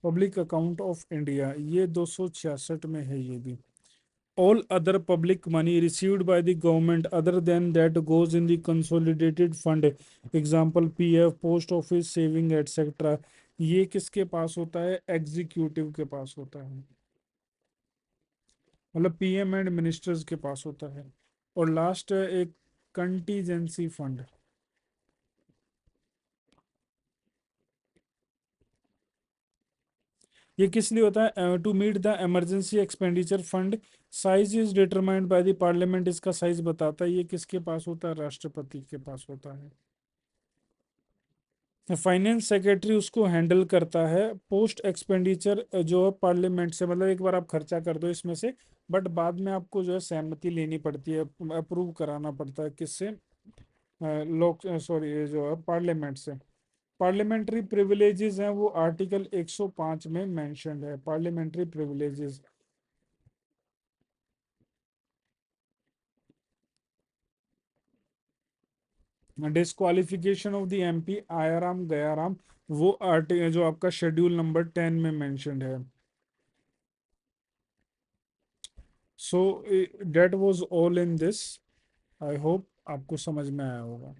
public account of India, ये 266 में है ये भी। All other public money received by the government other than that goes in the consolidated fund, example PF, post office, saving etc, ये किसके पास होता है? एग्जीक्यूटिव के पास होता है, मतलब पीएम एंड मिनिस्टर्स के पास होता है। और लास्ट है एक कंटीजेंसी फंड। ये किस लिए होता है? To meet the emergency expenditure fund, size is determined by the parliament, इसका साइज बताता है। ये किसके पास होता है? राष्ट्रपति के पास होता है। फाइनेंस सेक्रेटरी उसको हैंडल करता है। पोस्ट एक्सपेंडिचर जो है पार्लियामेंट से, मतलब एक बार आप खर्चा कर दो इसमें से, बट बाद में आपको जो है सहमति लेनी पड़ती है, अप्रूव कराना पड़ता है, किससे? लोक सॉरी, जो है पार्लियामेंट से। पार्लियामेंट्री प्रिविलेजेस हैं वो आर्टिकल 105 में मेंशन्ड है, parliamentary privileges. Disqualification of the MP Aaya Ram Gaya Ram, वो आर्टिकल जो आपका शेड्यूल नंबर 10 में मेंशन्ड है। So that was all in this. I hope आपको समझ में आया होगा।